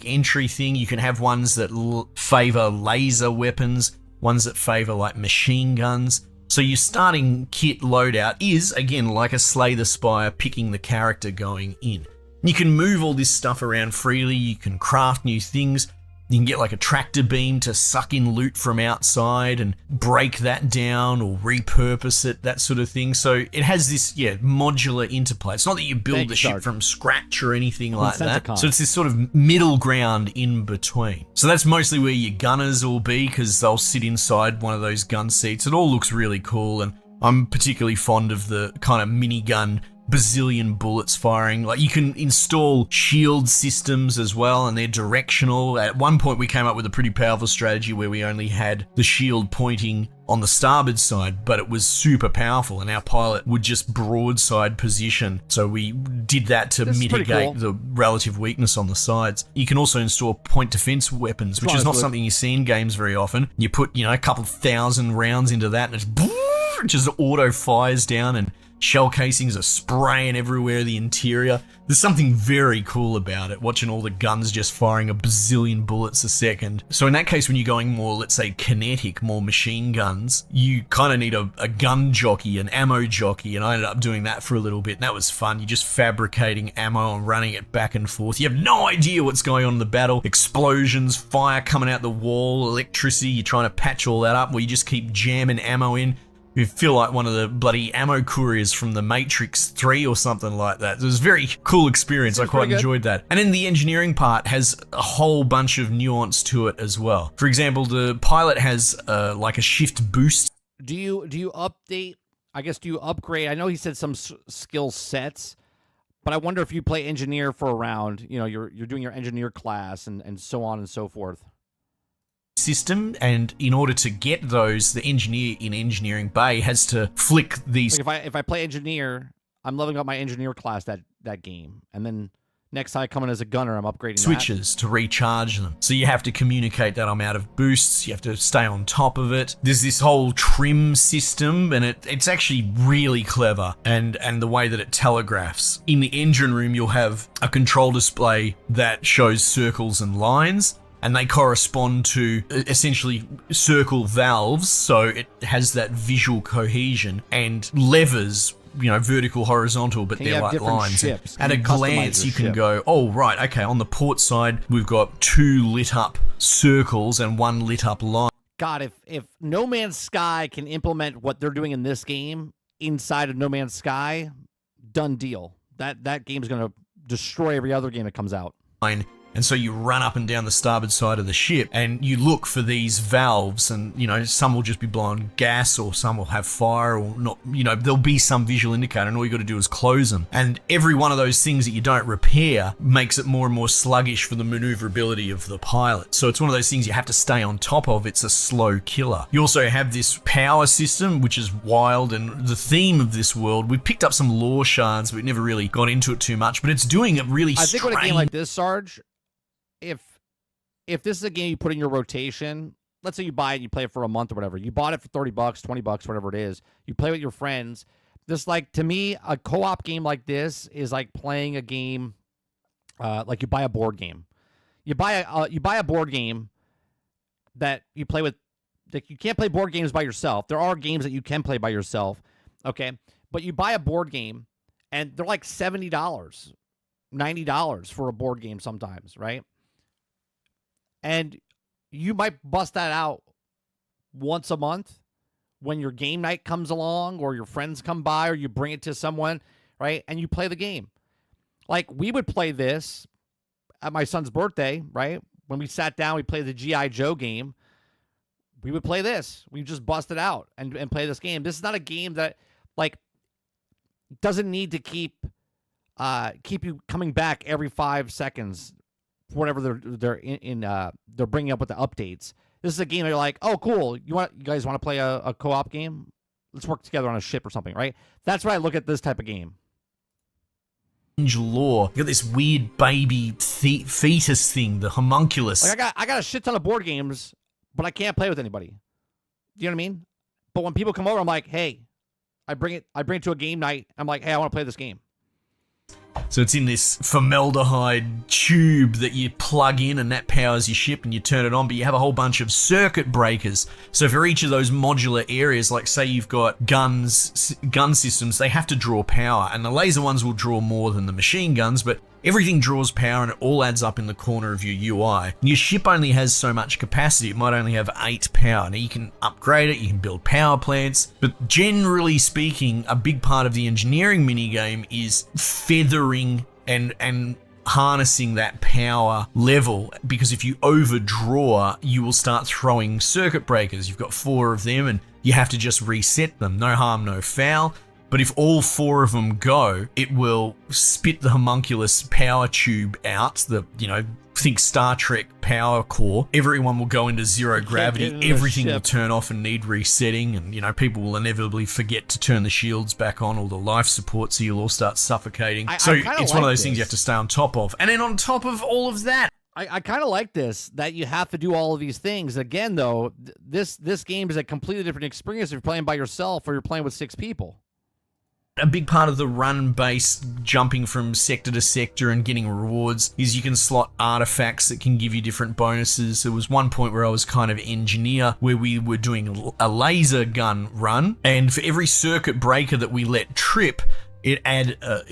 Entry thing, you can have ones that favor laser weapons, ones that favor like machine guns. So your starting kit loadout is, again, like a Slay the Spire, picking the character going in. You can move all this stuff around freely, you can craft new things. You can get like a tractor beam to suck in loot from outside and break that down or repurpose it, that sort of thing. So it has this, modular interplay. It's not that you build the ship from scratch or anything like that. So it's this sort of middle ground in between. So that's mostly where your gunners will be, because they'll sit inside one of those gun seats. It all looks really cool, and I'm particularly fond of the kind of minigun bazillion bullets firing. Like, you can install shield systems as well, and they're directional. At one point we came up with a pretty powerful strategy where we only had the shield pointing on the starboard side, but it was super powerful, and our pilot would just broadside position. So we did that to mitigate the relative weakness on the sides. You can also install point defense weapons, which is not something you see in games very often. You put, a couple thousand rounds into that, and it just auto fires down, and shell casings are spraying everywhere, the interior. There's something very cool about it, watching all the guns just firing a bazillion bullets a second. So in that case, when you're going more, let's say, kinetic, more machine guns, you kind of need a gun jockey, an ammo jockey, and I ended up doing that for a little bit, and that was fun. You're just fabricating ammo and running it back and forth. You have no idea what's going on in the battle. Explosions, fire coming out the wall, electricity, you're trying to patch all that up, where you just keep jamming ammo in. You feel like one of the bloody ammo couriers from the Matrix 3 or something like that. It was a very cool experience. I quite enjoyed that. And then the engineering part has a whole bunch of nuance to it as well. For example, the pilot has like a shift boost. Do you update? I guess, do you upgrade? I know he said some skill sets, but I wonder if you play engineer for a round. You're doing your engineer class and so on and so forth. System, and in order to get those, the engineer in Engineering Bay has to flick these. Like if I play engineer, I'm leveling up my engineer class that game, and then next time I come in as a gunner, I'm upgrading switches to recharge them. So you have to communicate that I'm out of boosts. You have to stay on top of it. There's this whole trim system, and it's actually really clever, and the way that it telegraphs. In the engine room, you'll have a control display that shows circles and lines, and they correspond to essentially circle valves, so it has that visual cohesion, and levers, vertical, horizontal, but they're like lines. Ships. At a glance, you can go, oh, right, okay, on the port side, we've got 2 lit up circles and 1 lit up line. God, if No Man's Sky can implement what they're doing in this game inside of No Man's Sky, done deal. That game's going to destroy every other game that comes out. And so you run up and down the starboard side of the ship, and you look for these valves, and, some will just be blowing gas, or some will have fire, or not, there'll be some visual indicator, and all you got to do is close them. And every one of those things that you don't repair makes it more and more sluggish for the maneuverability of the pilot. So it's one of those things you have to stay on top of. It's a slow killer. You also have this power system, which is wild, and the theme of this world, we picked up some lore shards, but we never really got into it too much, but it's doing it really strange. I think with a game like this, Sarge, if this is a game you put in your rotation, let's say you buy it and you play it for a month or whatever. You bought it for $30, $20, whatever it is. You play with your friends. This, to me, a co-op game like this is like playing a game like you buy a board game. You buy a board game that you play with. Like, you can't play board games by yourself. There are games that you can play by yourself, okay? But you buy a board game, and they're like $70, $90 for a board game sometimes, right? And you might bust that out once a month when your game night comes along, or your friends come by, or you bring it to someone, right? And you play the game. Like, we would play this at my son's birthday, right? When we sat down, we played the G.I. Joe game. We would play this. We just bust it out and play this game. This is not a game that, doesn't need to keep you coming back every 5 seconds. Whatever they're bringing up with the updates. This is a game that you're like, oh, cool. You guys want to play a co-op game? Let's work together on a ship or something, right? That's why I look at this type of game. Lore. You got this weird baby fetus thing, the homunculus. Like, I got a shit ton of board games, but I can't play with anybody. You know what I mean? But when people come over, I'm like, hey, I bring it to a game night. I'm like, hey, I want to play this game. So it's in this formaldehyde tube that you plug in, and that powers your ship, and you turn it on, but you have a whole bunch of circuit breakers. So for each of those modular areas, like say you've got gun systems, they have to draw power, and the laser ones will draw more than the machine guns, but Everything draws power and it all adds up in the corner of your UI. And your ship only has so much capacity. It might only have 8 power. Now you can upgrade it, you can build power plants, but generally speaking, a big part of the engineering minigame is feathering and harnessing that power level, because if you overdraw, you will start throwing circuit breakers. You've got 4 of them and you have to just reset them. No harm, no foul. But if all 4 of them go, it will spit the homunculus power tube out, think Star Trek power core. Everyone will go into zero gravity. Everything will turn off and need resetting. And, people will inevitably forget to turn the shields back on or the life support, so you'll all start suffocating. It's one of those things you have to stay on top of. And then on top of all of that, I kind of like this, that you have to do all of these things. Again, though, this game is a completely different experience if you're playing by yourself or you're playing with 6 people. a big part of the run base, jumping from sector to sector and getting rewards, is you can slot artifacts that can give you different bonuses. There was one point where I was kind of engineer, where we were doing a laser gun run, and for every circuit breaker that we let trip, it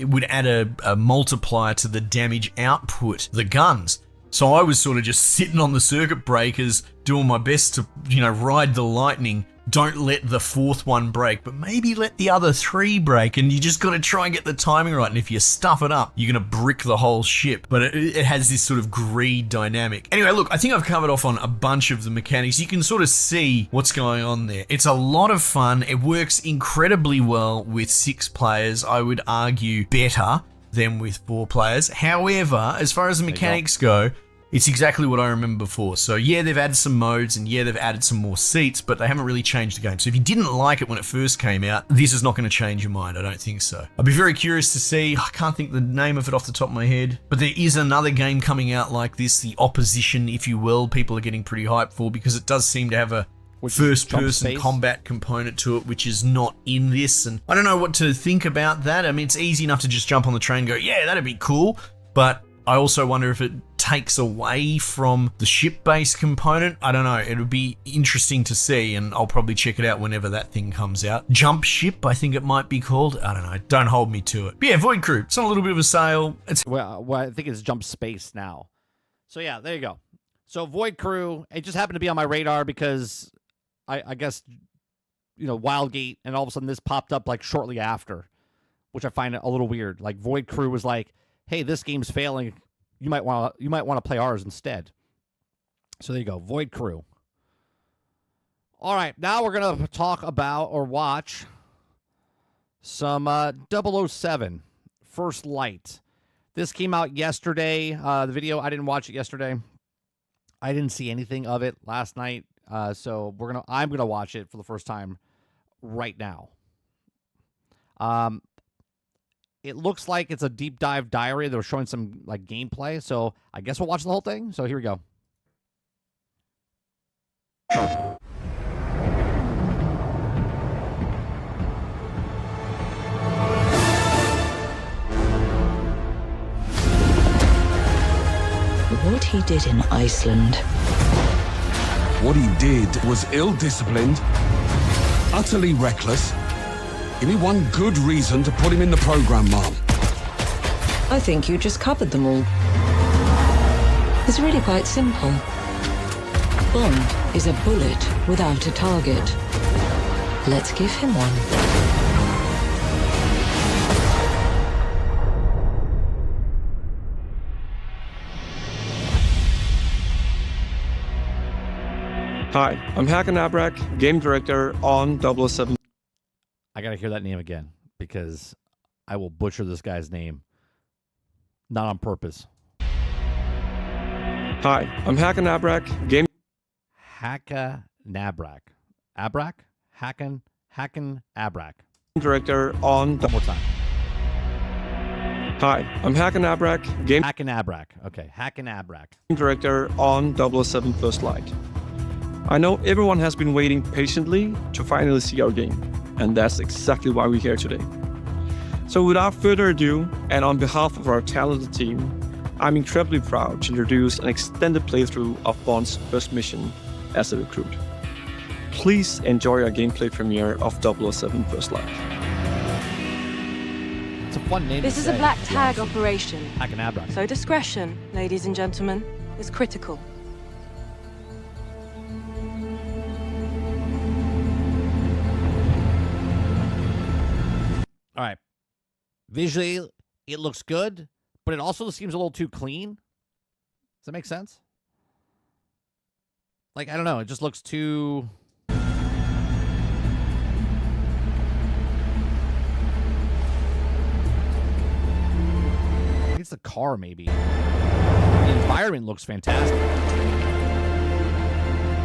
would add a multiplier to the damage output of the guns. So I was sort of just sitting on the circuit breakers, doing my best to, ride the lightning. Don't let the fourth one break, but maybe let the other 3 break, and you just got to try and get the timing right. And if you stuff it up, you're going to brick the whole ship. But it has this sort of greed dynamic. Anyway, look, I think I've covered off on a bunch of the mechanics. You can sort of see what's going on there. It's a lot of fun. It works incredibly well with 6 players. I would argue better than with 4 players. However, as far as the mechanics go, it's exactly what I remember before. So yeah, they've added some modes, and yeah, they've added some more seats, but they haven't really changed the game. So if you didn't like it when it first came out, this is not going to change your mind. I don't think so. I'd be very curious to see. I can't think the name of it off the top of my head, but there is another game coming out like this, the Opposition, if you will. People are getting pretty hyped for, because it does seem to have a first-person combat component to it, which is not in this. And I don't know what to think about that. I mean, it's easy enough to just jump on the train and go, yeah, that'd be cool. But I also wonder if it takes away from the ship-based component. I don't know. It would be interesting to see, and I'll probably check it out whenever that thing comes out. Jump Ship, I think it might be called. I don't know. Don't hold me to it. But yeah, Void Crew. It's on a little bit of a sale. Well, I think it's Jump Space now. So yeah, there you go. So Void Crew, it just happened to be on my radar because I guess, Wildgate, and all of a sudden this popped up like shortly after, which I find a little weird. Like Void Crew was like, hey, this game's failing. You might want to play ours instead. So there you go, Void Crew. All right, now we're gonna talk about or watch some 007 First Light. This came out yesterday. The video, I didn't watch it yesterday. I didn't see anything of it last night. So I'm gonna watch it for the first time right now. It looks like it's a deep dive diary. They're showing some like gameplay, so I guess we'll watch the whole thing. So here we go. What he did in Iceland. What he did was ill-disciplined, utterly reckless. Give me one good reason to put him in the program, Mom. I think you just covered them all. It's really quite simple. Bond is a bullet without a target. Let's give him one. Hi, I'm Hakan Abrak, game director on 007. I gotta hear that name again, because I will butcher this guy's name. Not on purpose. Hi, I'm Hakan Abrak, game... Hakan Abrak. Abrak? Hakan Abrak. Director on... One more time. Hi, I'm Hakan Abrak, game... Hakan Abrak. Okay, Hakan Abrak. Director on 007 First Light. I know everyone has been waiting patiently to finally see our game, and that's exactly why we're here today. So without further ado, and on behalf of our talented team, I'm incredibly proud to introduce an extended playthrough of Bond's first mission as a recruit. Please enjoy our gameplay premiere of 007 First Light. It's a fun name. This to is say, a black to be tag honest. operation, Akanabra. so discretion, ladies and gentlemen, is critical. All right. Visually, it looks good, but it also seems a little too clean. Does that make sense? Like, I don't know. It just looks too... I think it's the car, maybe. The environment looks fantastic.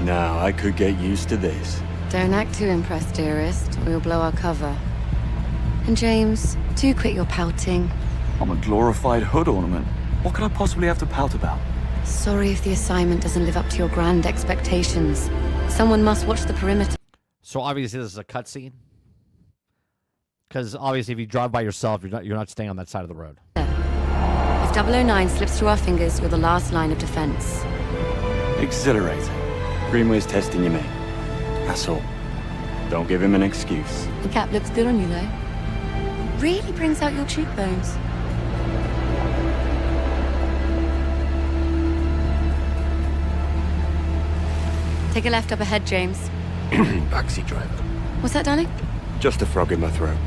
Now, I could get used to this. Don't act too impressed, dearest, or you'll blow our cover. And James, do quit your pouting. I'm a glorified hood ornament. What could I possibly have to pout about? Sorry if the assignment doesn't live up to your grand expectations. Someone must watch the perimeter. So obviously this is a cutscene. Because obviously if you drive by yourself, you're not staying on that side of the road. If 009 slips through our fingers, you're the last line of defense. Exhilarating. Greenway's testing you, mate. That's all. Don't give him an excuse. The cap looks good on you, though. Really brings out your cheekbones. Take a left up ahead, James. Backseat driver. What's that, darling? Just a frog in my throat.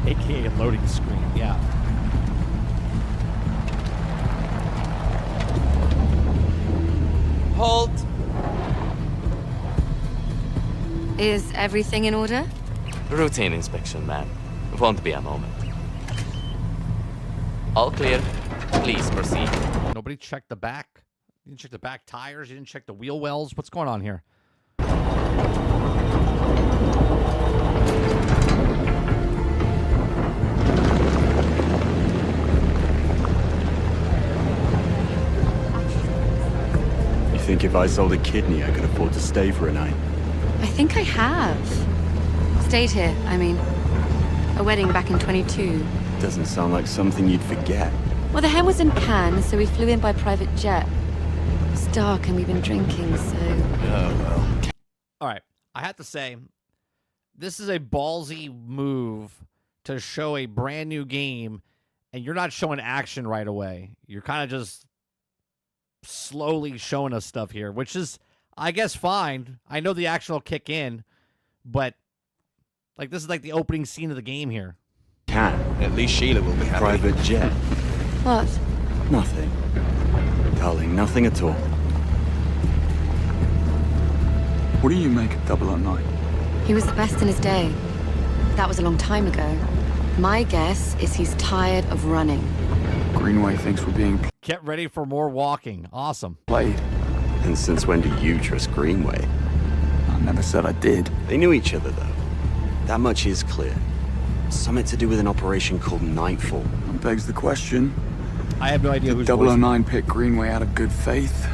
AKA loading screen, yeah. Halt! Is everything in order? Routine inspection, ma'am. Won't be a moment. All clear. Please proceed. Nobody checked the back. You didn't check the back tires. You didn't check the wheel wells. What's going on here? You think if I sold a kidney, I could afford to stay for a night? I think I have. Stayed here, I mean. A wedding back in 22. Doesn't sound like something you'd forget. Well, the hen was in Cannes, so we flew in by private jet. It was dark and we've been drinking, so... Oh, well. All right. I have to say, this is a ballsy move to show a brand new game, and you're not showing action right away. You're kind of just slowly showing us stuff here, which is, I guess, fine. I know the action will kick in, but like this is like the opening scene of the game here. Can. At least Sheila will be happy. Private jet. What? Nothing. Darling, nothing at all. What do you make of 009? He was the best in his day. That was a long time ago. My guess is he's tired of running. Greenway thinks we're being Get ready for more walking. Awesome. played. And since when do you trust Greenway? I never said I did. They knew each other, though. That much is clear. Something to do with an operation called Nightfall. That begs the question. I have no idea Did who's voicing. 009 pick Greenway out of good faith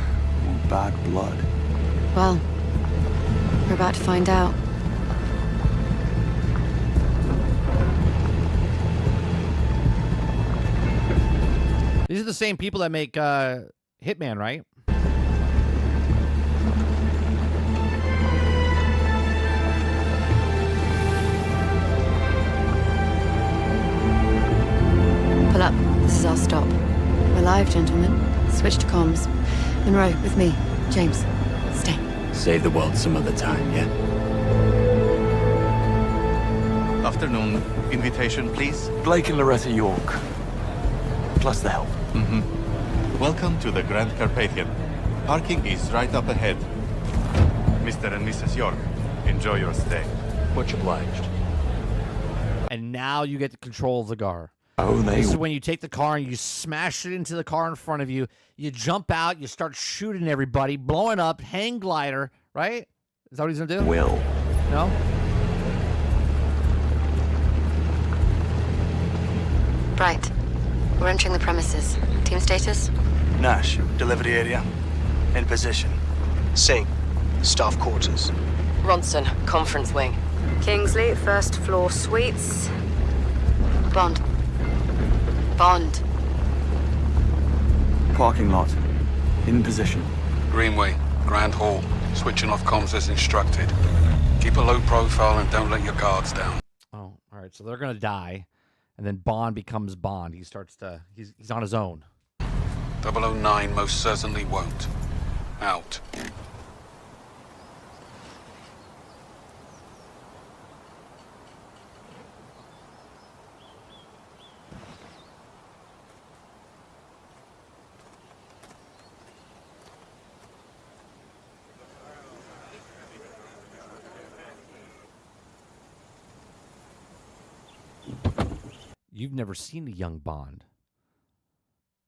or bad blood? Well, we're about to find out. These are the same people that make Hitman, right? Pull up. This is our stop. We're live, gentlemen. Switch to comms. Monroe, with me. James, stay. Save the world some other time, yeah? Afternoon. Invitation, please. Blake and Loretta York. Plus the help. Welcome to the Grand Carpathian. Parking is right up ahead. Mr. and Mrs. York, enjoy your stay. Much obliged. And now you get the control of the car. Oh, This is when you take the car and you smash it into the car in front of you. You jump out, you start shooting everybody, blowing up, hang glider, right? Is that what he's going to do? will. No? Right. We're entering the premises. Team status? Nash, delivery area. In position. Singh, staff quarters. Ronson, conference wing. Kingsley, first floor suites. Bond. Bond. parking lot. In position. Greenway, Grand Hall. Switching off comms as instructed. Keep a low profile and don't let your guards down. Oh, all right. So they're gonna die, and then Bond becomes Bond. He starts to. He's on his own. 009 most certainly won't. Out. You've never seen a young Bond.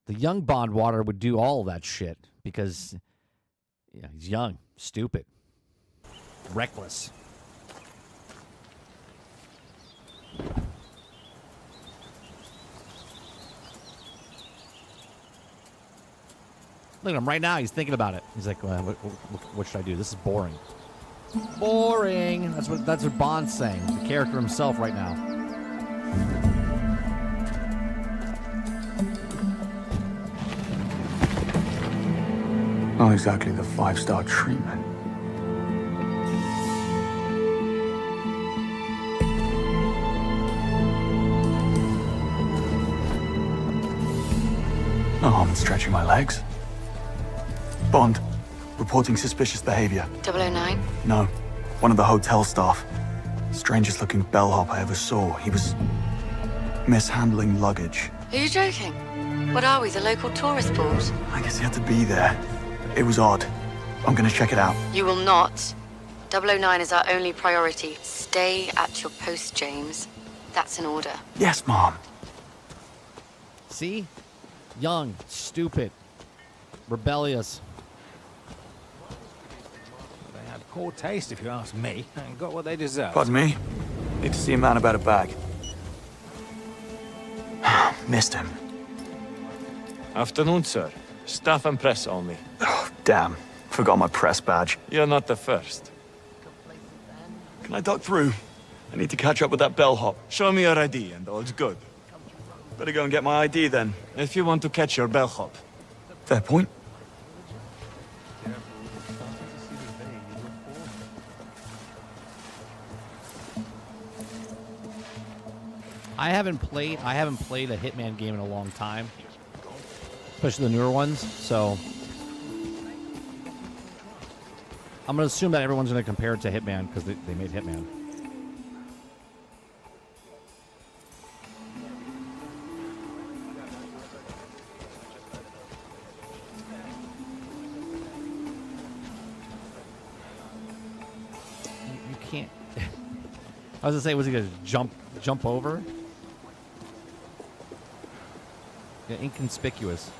The young Bond water would do all that shit because he's young, stupid, reckless. Look at him right now. He's thinking about it. He's like, what should I do? This is boring. Boring. That's what Bond's saying. The character himself right now. Not exactly the 5-star treatment. No harm in stretching my legs. Bond, reporting suspicious behavior. 009? No, one of the hotel staff. Strangest looking bellhop I ever saw. He was mishandling luggage. Are you joking? What are we, the local tourist board? I guess he had to be there. It was odd. I'm gonna check it out. You will not. 009 is our only priority. Stay at your post, James. That's an order. Yes, Mom. See? Young, stupid, rebellious. They had poor taste, if you ask me, and got what they deserved. Pardon me? Need to see a man about a bag. Missed him. Afternoon, sir. Staff and press only. Oh, damn. Forgot my press badge. You're not the first. Can I duck through? I need to catch up with that bellhop. Show me your ID and all's good. Better go and get my ID then. If you want to catch your bellhop. Fair point. I haven't played a Hitman game in a long time, especially the newer ones. So I'm gonna assume that everyone's gonna compare it to Hitman because they made Hitman. You can't. I was gonna say, was he gonna jump over? Yeah, inconspicuous.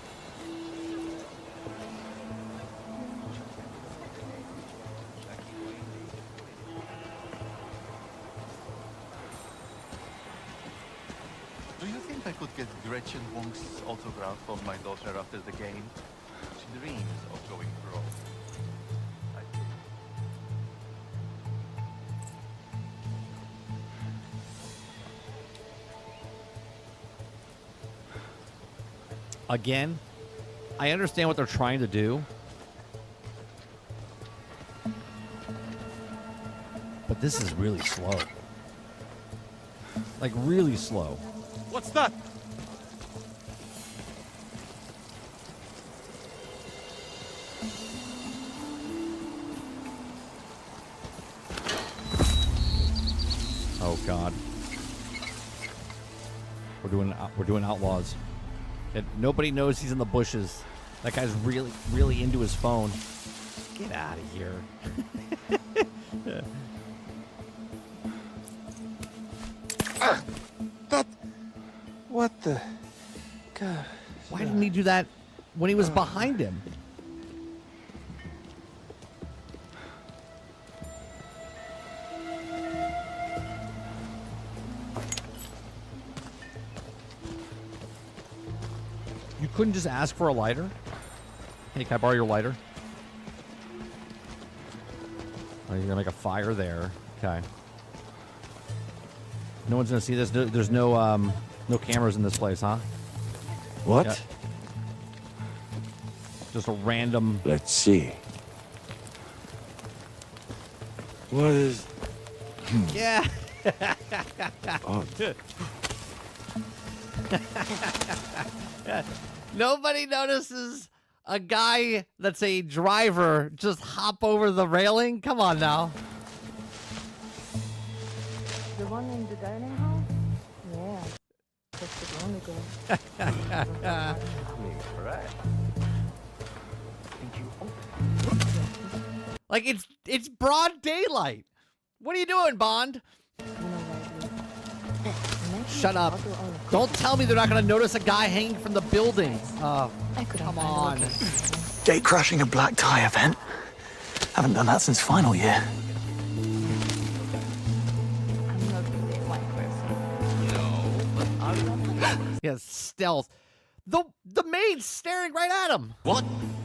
Do you think I could get Gretchen Wong's autograph on my daughter after the game? She dreams of going pro. Again, I understand what they're trying to do, but this is really slow. Like, really slow. What's that? Oh God, we're doing Outlaws. And nobody knows he's in the bushes. That guy's really into his phone. Get out of here. What the... God. Why didn't he do that when he was behind him? You couldn't just ask for a lighter? Hey, can I borrow your lighter? Oh, you're gonna make a fire there. Okay. No one's gonna see this. There's no cameras in this place, huh? What? Yeah. Just a random. Let's see. What is... Yeah. Oh. Nobody notices a guy that's a driver just hop over the railing. Come on now. The one in the dining hall? Yeah. That's the only girl. Like it's broad daylight. What are you doing, Bond? Shut up. Don't tell me they're not going to notice a guy hanging from the building. Come on. Gate crashing a black tie event. Haven't done that since final year. I'm not really a white person. Yes, stealth. The maid's staring right at him. What?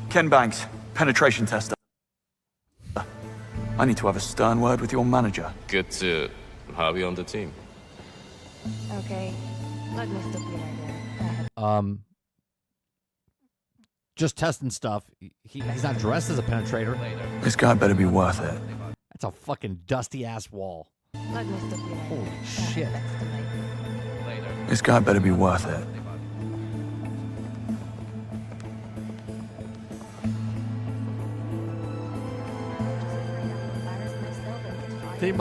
Ken Banks, penetration tester. I need to have a stern word with your manager. Good to have you on the team. Okay, let me stop you right there. Just testing stuff. He's not dressed as a penetrator. This guy better be worth it. That's a fucking dusty ass wall. Let me stop you right Holy there. shit. This guy better be worth it. They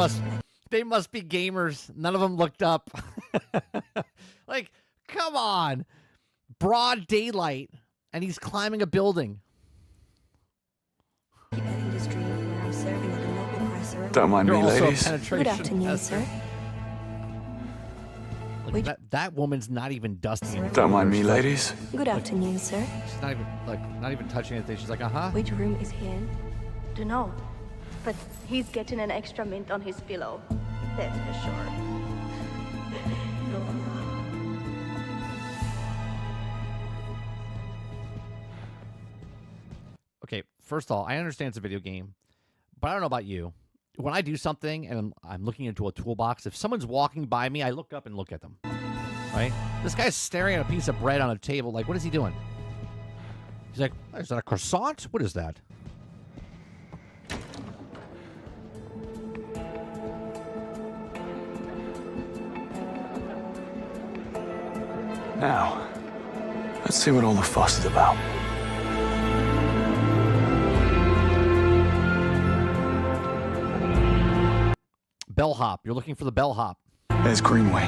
must be gamers. None of them looked up. Like, come on. Broad daylight, and he's climbing a building. Don't mind me, ladies. Good afternoon, sir. Look, that woman's not even dusting anything. Don't mind me, ladies. Good afternoon, sir. She's not even touching anything. She's like, Which room is he in? Don't know, but he's getting an extra mint on his pillow. That's for sure. Okay, first of all, I understand it's a video game, but I don't know about you. When I do something and I'm looking into a toolbox, if someone's walking by me, I look up and look at them. Right? This guy's staring at a piece of bread on a table. Like, what is he doing? He's like, is that a croissant? What is that? Now, let's see what all the fuss is about. Bellhop. You're looking for the bellhop. There's Greenway.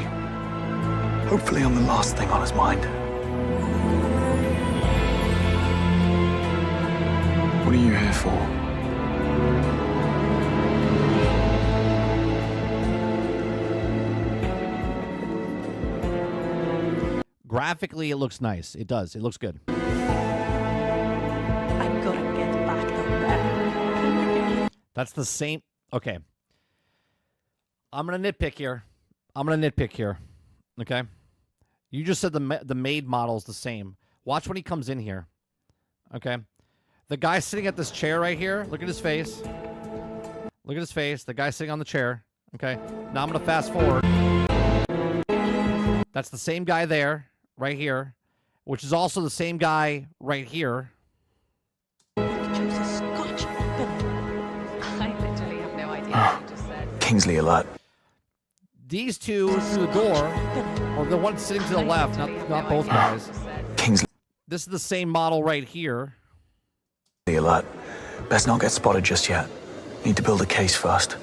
Hopefully I'm the last thing on his mind. What are you here for? Graphically, it looks nice. It does. It looks good. I'm gonna get back up there. That's the same. Okay. I'm going to nitpick here. Okay? You just said the maid model's the same. Watch when he comes in here. Okay? The guy sitting at this chair right here, look at his face. Look at his face. The guy sitting on the chair. Okay? Now I'm going to fast forward. That's the same guy there, right here, which is also the same guy right here. I literally have no idea what you just said. Kingsley alert. These two through the door, or the one sitting to the left, not both guys. Kingsley This is the same model right here. alert. Best not get spotted just yet. Need to build a case first.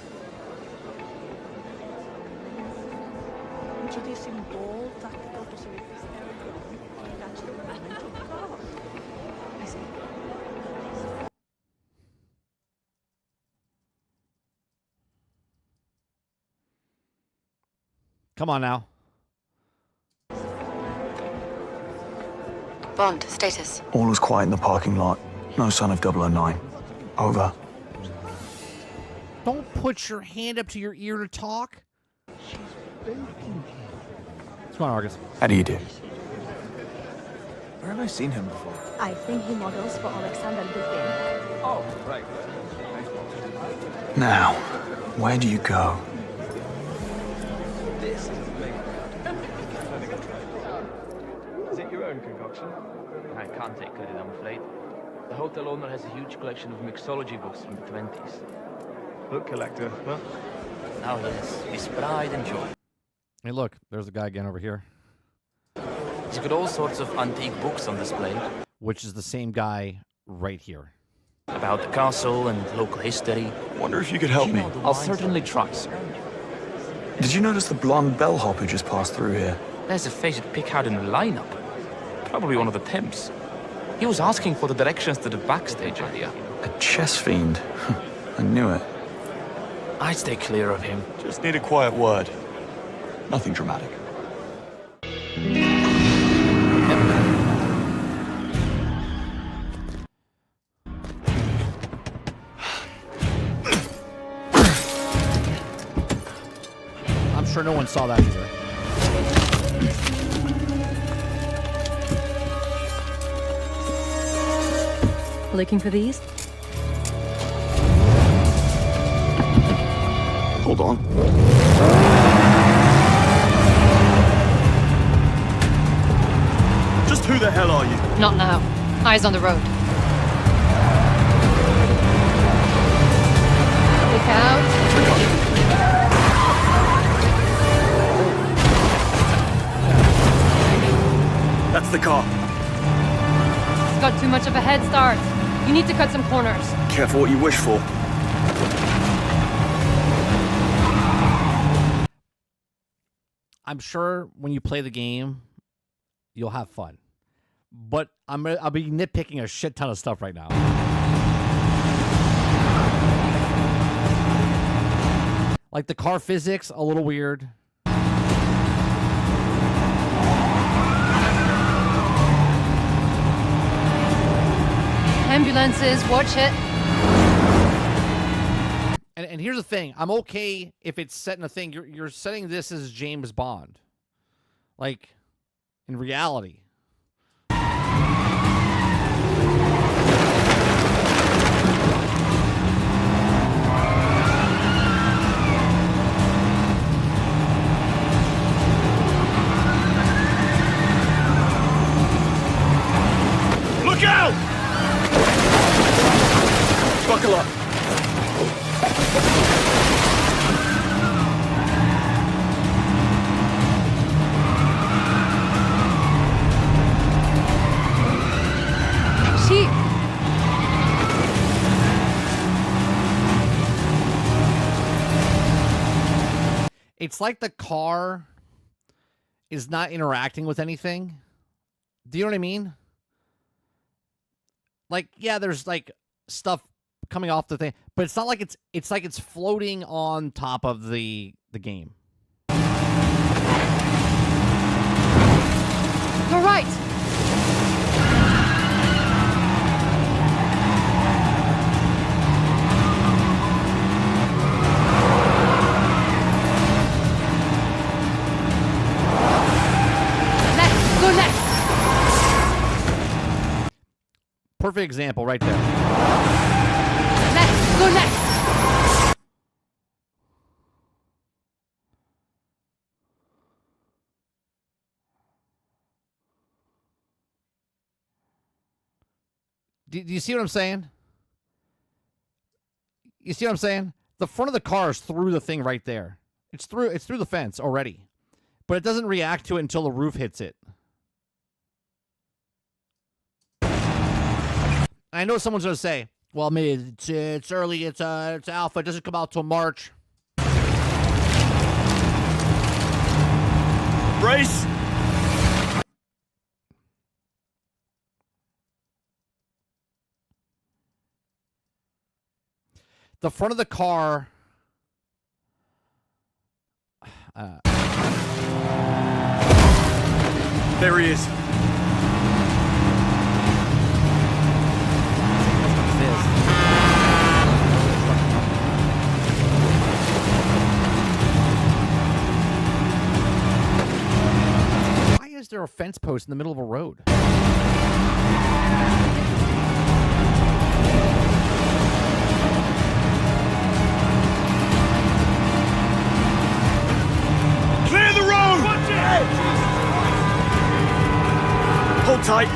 Come on now. Bond, status. All was quiet in the parking lot. No sign of 009. Over. Don't put your hand up to your ear to talk. What's going on, Argus? How do you do? Where have I seen him before? I think he models for Alexander Dupin. Oh, right. Now, where do you go? This is amazing. Is it your own concoction? I can't take credit, I'm afraid. The hotel owner has a huge collection of mixology books from the 20s. Book collector, huh? Now he has his pride and joy. Hey, look, there's the guy again over here. He's got all sorts of antique books on display. Which is the same guy right here. About the castle and local history. Wonder if you could help me. I'll certainly try, sir. Did you notice the blonde bellhop who just passed through here? There's a face you'd pick out in the lineup. Probably one of the Temps. He was asking for the directions to the backstage area. A chess fiend. I knew it. I'd stay clear of him. Just need a quiet word. Nothing dramatic. I'm sure no one saw that either. Looking for these? Hold on. Just who the hell are you? Not now. Eyes on the road. Look out. That's the car. It's got too much of a head start. You need to cut some corners. Careful what you wish for. I'm sure when you play the game, you'll have fun. But I'll be nitpicking a shit ton of stuff right now. Like the car physics, a little weird. Ambulances, watch it. And here's the thing. I'm okay if it's set in a thing. You're setting this as James Bond. Like, in reality. Look out! Buckle up. Sheep. It's like the car is not interacting with anything. Do you know what I mean? Like, yeah, there's like stuff coming off the thing, but it's not like it's like it's floating on top of the game. You're right. Left, go left. Perfect example right there. Left, go left. Do you see what I'm saying? You see what I'm saying? The front of the car is through the thing right there. It's through the fence already. But it doesn't react to it until the roof hits it. I know someone's going to say, well, maybe it's early, it's alpha, it doesn't come out till March. Brace! The front of the car... There he is. Why is there a fence post in the middle of a road? Clear the road! Watch it! Hold tight.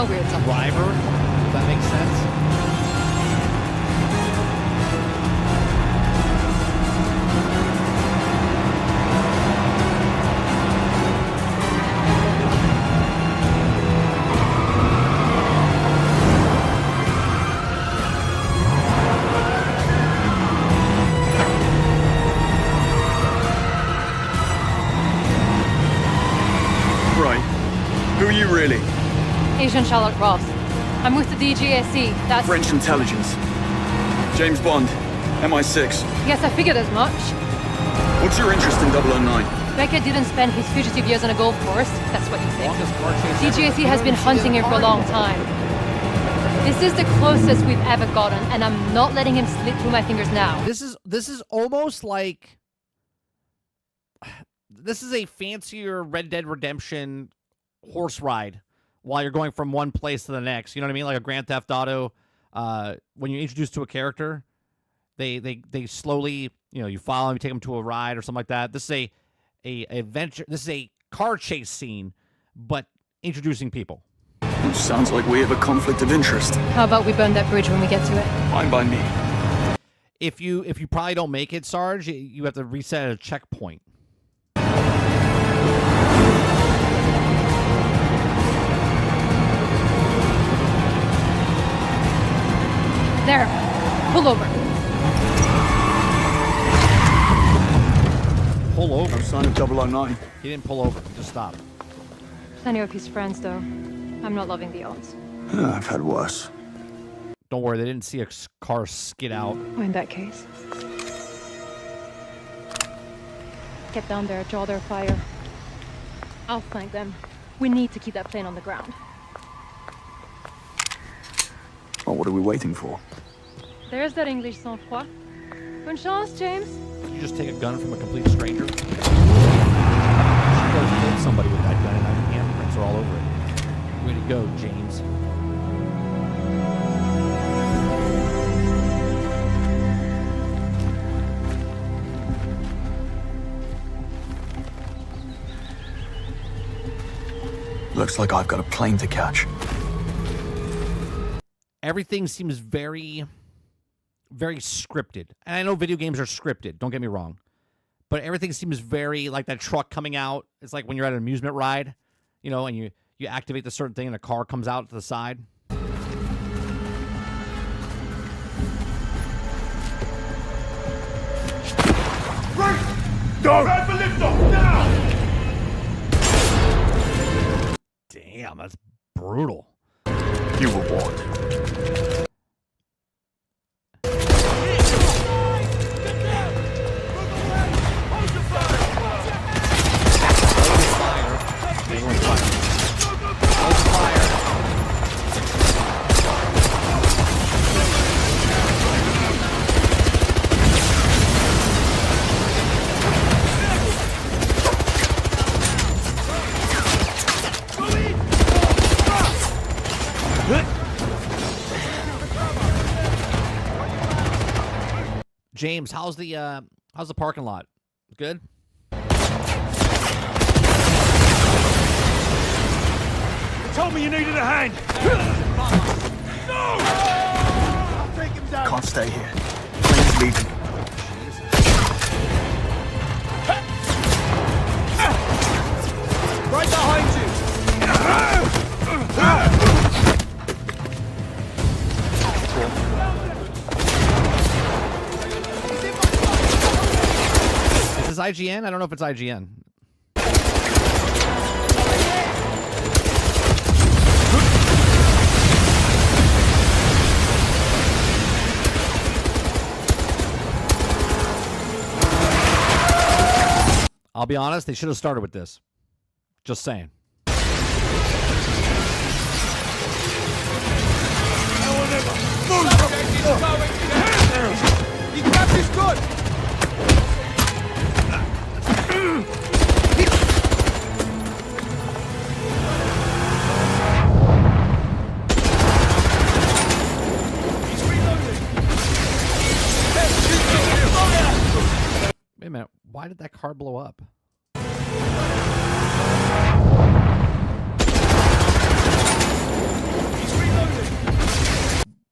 weird something. Driver, if that makes sense. Who are you really? Agent Charlotte Ross. I'm with the DGSE. That's French intelligence. James Bond, MI6. Yes, I figured as much. What's your interest in 009? Beckett didn't spend his fugitive years on a golf course. That's what you think. DGSE has been hunting him for a long time. This is the closest we've ever gotten, and I'm not letting him slip through my fingers now. This is almost like this is a fancier Red Dead Redemption horse ride while you're going from one place to the next. You know what I mean? Like a Grand Theft Auto. When you're introduced to a character, they slowly, you follow them, you take them to a ride or something like that. This is a adventure. This is a car chase scene, but introducing people. Sounds like we have a conflict of interest. How about we burn that bridge when we get to it? Fine by me. If you probably don't make it, Sarge, you have to reset at a checkpoint. There. Pull over. Pull over? No sign of 009. He didn't pull over. He just stopped. Plenty of his friends, though. I'm not loving the odds. I've had worse. Don't worry, they didn't see a car skid out. Well, in that case. Get down there, draw their fire. I'll flank them. We need to keep that plane on the ground. Well, what are we waiting for? There's that English sang-froid. Bonne chance, James. Did you just take a gun from a complete stranger? She goes killed somebody with that gun and handprints are all over it. Way to go, James. Looks like I've got a plane to catch. Everything seems very, very scripted. And I know video games are scripted, don't get me wrong. But everything seems very like that truck coming out. It's like when you're at an amusement ride, and you activate the certain thing and a car comes out to the side. Right! Go! Grab the lift off now! Damn, that's brutal. You were warned. James, how's the parking lot? Good? You told me you needed a hand. No! I'll take him down. Can't stay here. Plane's leaving. Right behind you. Is this IGN? I don't know if it's IGN. I'll be honest, they should have started with this. Just saying. You got this good. Wait a minute. Why did that car blow up?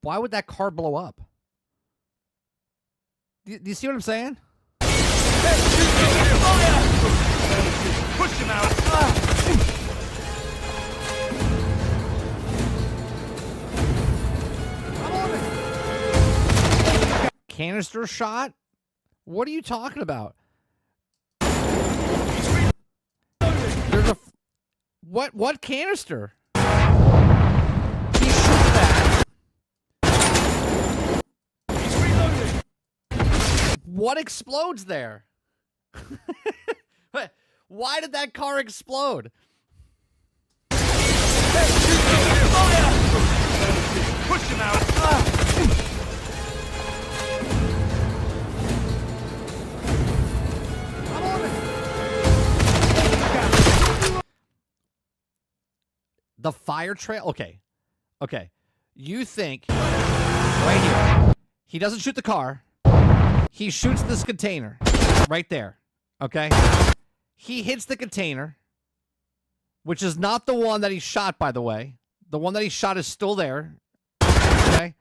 Why would that car blow up? Do you see what I'm saying? Push him out! Canister shot? What are you talking about? There's a... What canister? He shoots that. What explodes there? Why did that car explode? Push him out! The fire trail? Okay. Okay. You think... Right here. He doesn't shoot the car. He shoots this container. Right there. Okay? He hits the container. Which is not the one that he shot, by the way. The one that he shot is still there. Okay?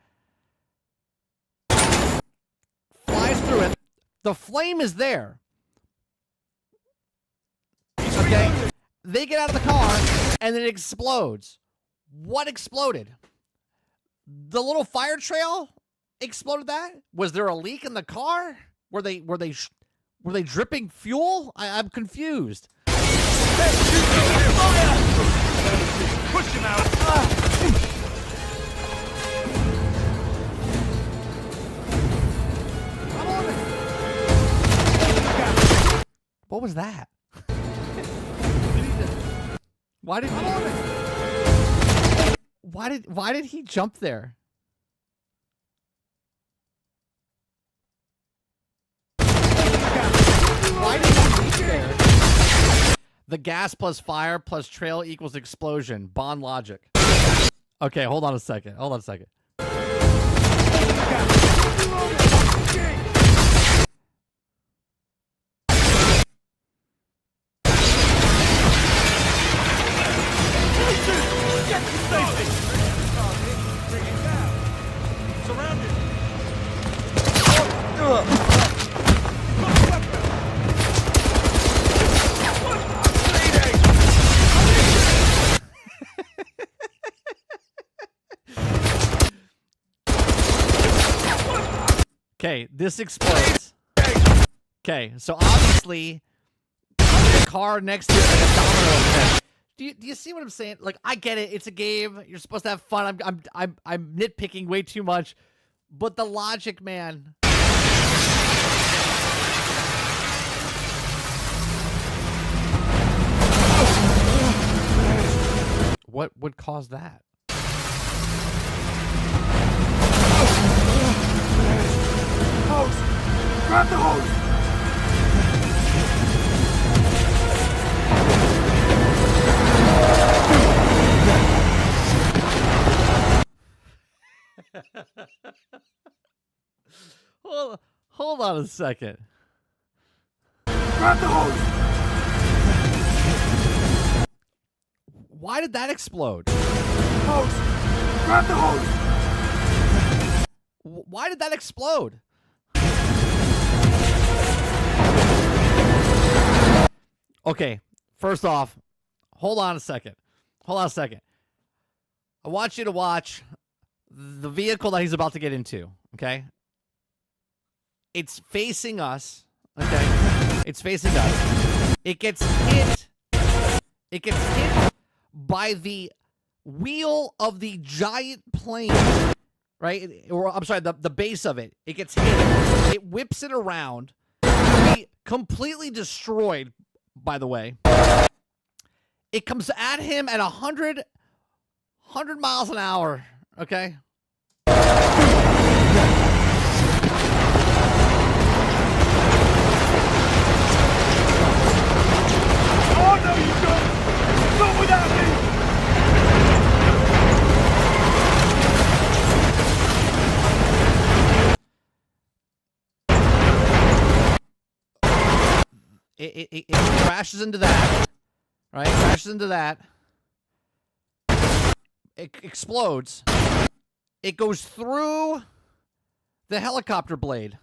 Flies through it. The flame is there. Okay? They get out of the car, and then it explodes. What exploded? The little fire trail exploded that? Was there a leak in the car? Were they dripping fuel? I'm confused. Push him out! What was that? Why did he jump there? Why did he leap there? The gas plus fire plus trail equals explosion. Bond logic. Okay, hold on a second. Hold on a second. Okay, this explodes. Okay, so obviously the car next to it is like a domino effect. Do you see what I'm saying? Like, I get it. It's a game. You're supposed to have fun. I'm nitpicking way too much, but the logic, man. What would cause that? Hose! Grab the hose! Hold on a second. Grab the hose! Why did that explode? Hose! Grab the hose! Why did that explode? Okay, first off, hold on a second. Hold on a second. I want you to watch the vehicle that he's about to get into, okay? It's facing us, okay? It's facing us. It gets hit. It gets hit by the wheel of the giant plane, right? Or, I'm sorry, the base of it. It gets hit. It whips it around. Completely destroyed, by the way. It comes at him at 100 miles an hour, okay? Oh, no, you don't! Not without me! It crashes into that, right? Crashes into that. It explodes. It goes through the helicopter blade.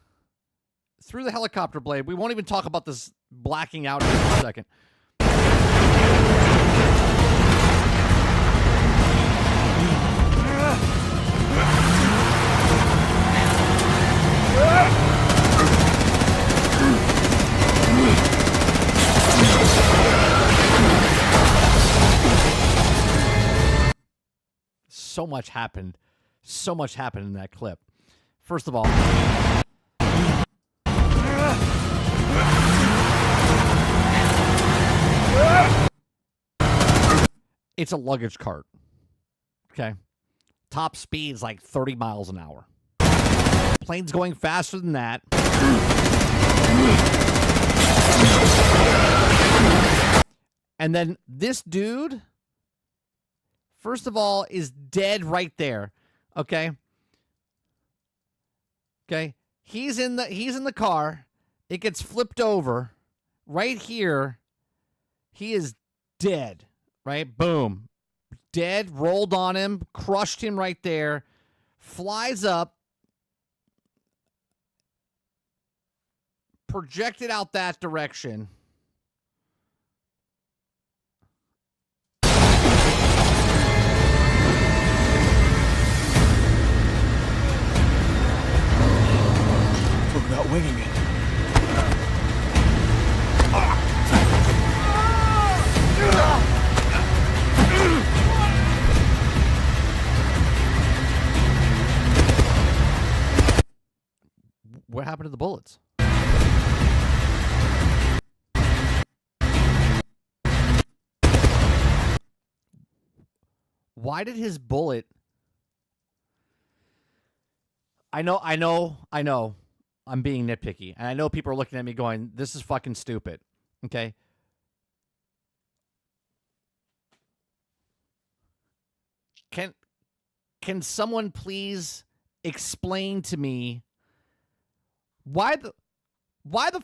Through the helicopter blade. We won't even talk about this blacking out in a second. So much happened. So much happened in that clip. First of all, it's a luggage cart. Okay. Top speed's like 30 miles an hour. Plane's going faster than that. And then this dude, first of all, is dead right there. Okay. Okay. He's in the car. It gets flipped over. Right here. He is dead. Right? Boom. Dead. Rolled on him. Crushed him right there. Flies up. Projected out that direction. Talk about winging it. What happened to the bullets? Why did his bullet... I know. I'm being nitpicky. And I know people are looking at me going, this is fucking stupid. Okay? Can someone please explain to me why the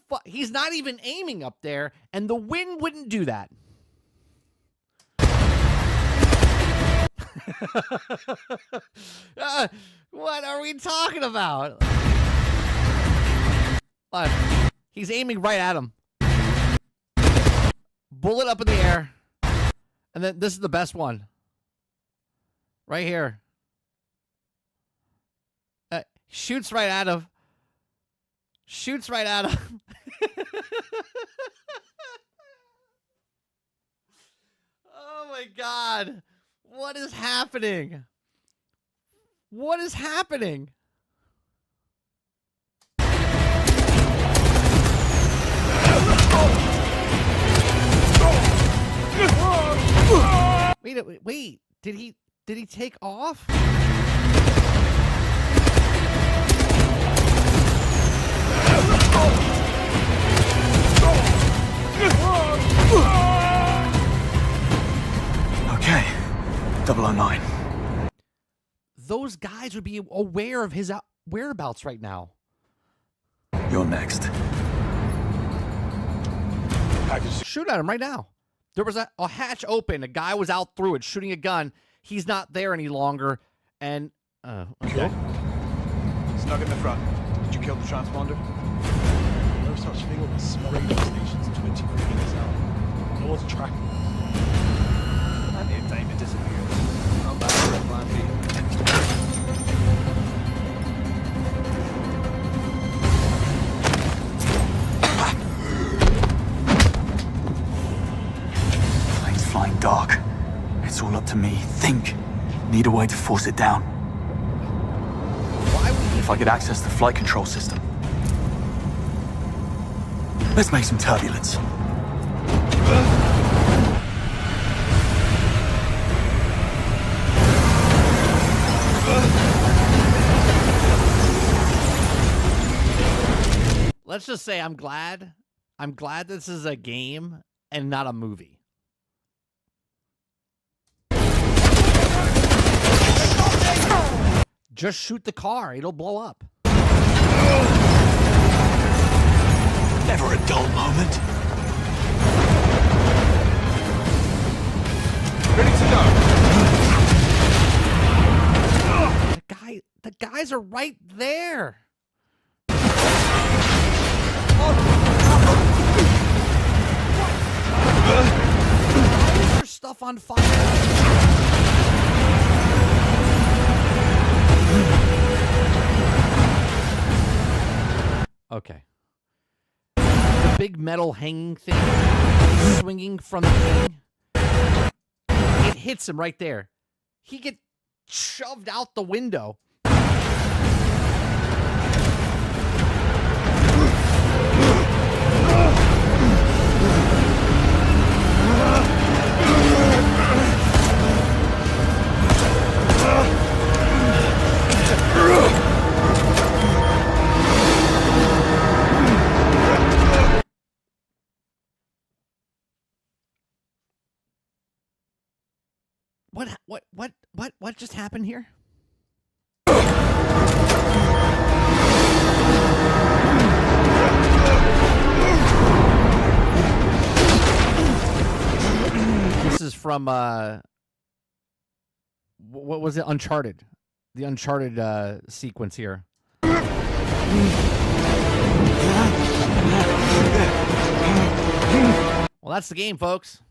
fuck he's not even aiming up there and the wind wouldn't do that? What are we talking about? What? He's aiming right at him. Bullet up in the air. And then this is the best one. Right here. Shoots right at him. Shoots right at him. Oh my God. What is happening? What is happening? Wait. Did he take off? Okay. 009. Those guys would be aware of his whereabouts right now. You're next. Shoot at him right now. There was a hatch open. A guy was out through it shooting a gun. He's not there any longer. And, okay. Snug in the front. Did you kill the transponder? No such thing as radio stations 24 meters out. No one's tracking us. Plenty of time to disappear. Come back to the plan B. Plane's flying dark. It's all up to me. Think. Need a way to force it down. If I could access the flight control system. Let's make some turbulence. Let's just say I'm glad this is a game and not a movie. Just shoot the car. It'll blow up. Never a dull moment. Ready to go. The guy guys are right there. Why is your stuff on fire? Okay. The big metal hanging thing swinging from the thing. It hits him right there. He gets shoved out the window. What just happened here? This is from what was it? Uncharted. The Uncharted sequence here. Well, that's the game, folks.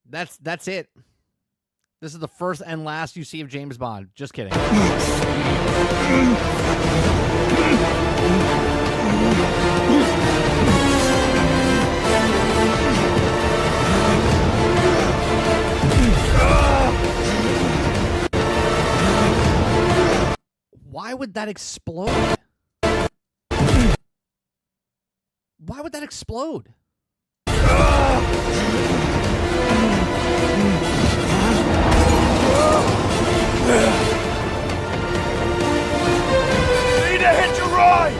That's it. This is the first and last you see of James Bond. Just kidding. Why would that explode? Why would that explode? Need to hit your ride!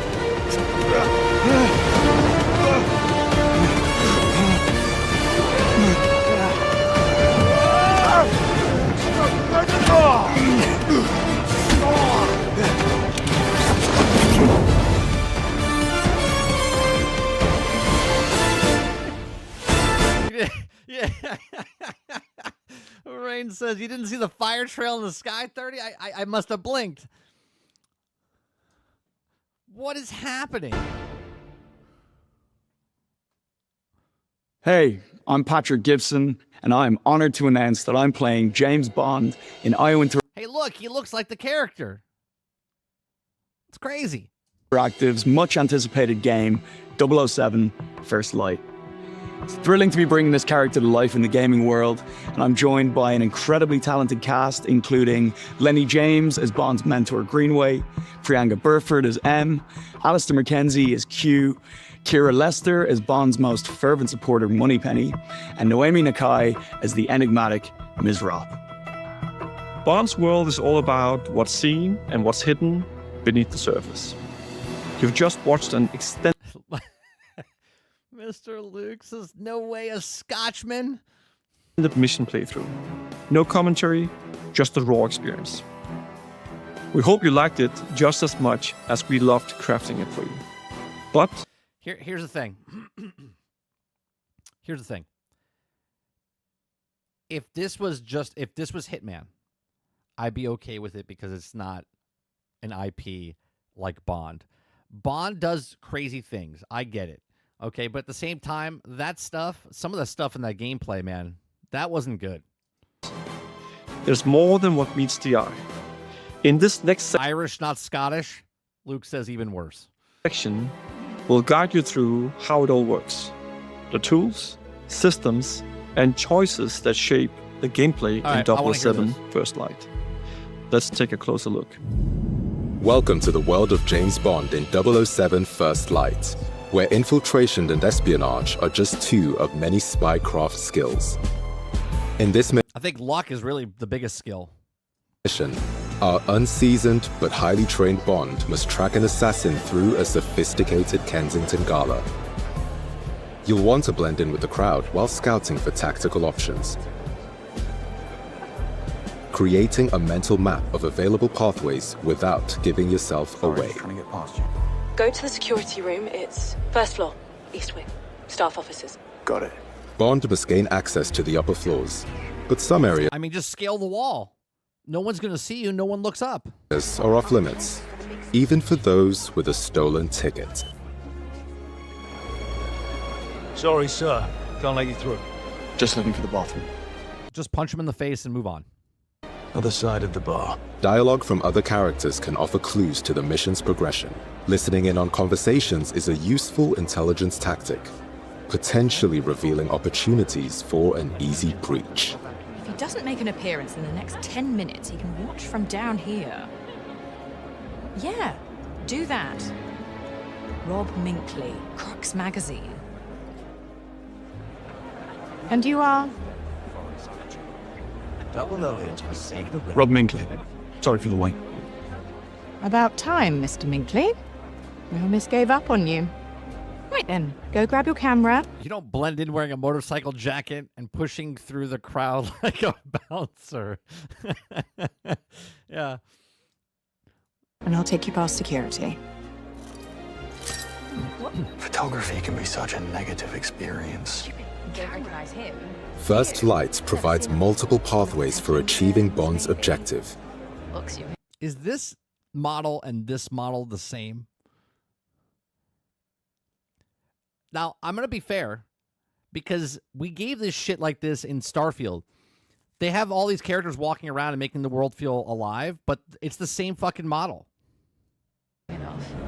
Yeah. Rain says, you didn't see the fire trail in the sky, 30? I must have blinked. What is happening? Hey, I'm Patrick Gibson, and I am honored to announce that I'm playing James Bond in IO Hey, look, he looks like the character. It's crazy. Interactive's much anticipated game, 007 First Light. It's thrilling to be bringing this character to life in the gaming world, and I'm joined by an incredibly talented cast, including Lenny James as Bond's mentor Greenway, Priyanka Burford as M, Alistair McKenzie as Q, Kira Lester as Bond's most fervent supporter Moneypenny, and Noemi Nakai as the enigmatic Ms. Rop. Bond's world is all about what's seen and what's hidden beneath the surface. You've just watched an extended Mr. Luke says, no way, a Scotchman? mission playthrough. No commentary, just the raw experience. We hope you liked it just as much as we loved crafting it for you. But here's the thing. Here's the thing. If this was Hitman, I'd be okay with it because it's not an IP like Bond. Bond does crazy things. I get it. Okay, but at the same time, that stuff, some of the stuff in that gameplay, man, that wasn't good. There's more than what meets the eye. In this next Irish, not Scottish, Luke says even worse. Section, we'll guide you through how it all works. The tools, systems, and choices that shape the gameplay in 007 First Light. Let's take a closer look. Welcome to the world of James Bond in 007 First Light, where infiltration and espionage are just two of many spycraft skills. In this I think luck is really the biggest skill. mission, our unseasoned but highly trained Bond must track an assassin through a sophisticated Kensington gala. You'll want to blend in with the crowd while scouting for tactical options. Creating a mental map of available pathways without giving yourself away. Go to the security room. It's first floor, east wing. Staff offices. Got it. Bond must gain access to the upper floors, but some areas I mean, just scale the wall. No one's going to see you. No one looks up. are off limits. even for those with a stolen ticket. Sorry, sir. Can't let you through. Just looking for the bathroom. Just punch him in the face and move on. Other side of the bar. Dialogue from other characters can offer clues to the mission's progression. Listening in on conversations is a useful intelligence tactic, potentially revealing opportunities for an easy breach. If he doesn't make an appearance in the next 10 minutes, he can watch from down here. Yeah, do that. Rob Minkley, Crux Magazine. And you are? Rob Minkley. Sorry for the wait. About time, Mr. Minkley. Well, Miss gave up on you. Right then, go grab your camera. You don't blend in wearing a motorcycle jacket and pushing through the crowd like a bouncer. Yeah. And I'll take you past security. Photography can be such a negative experience. Don't recognize him. First Light provides multiple pathways for achieving Bond's objective. Is this model and this model the same? Now, I'm going to be fair, because we gave this shit like this in Starfield. They have all these characters walking around and making the world feel alive, but it's the same fucking model.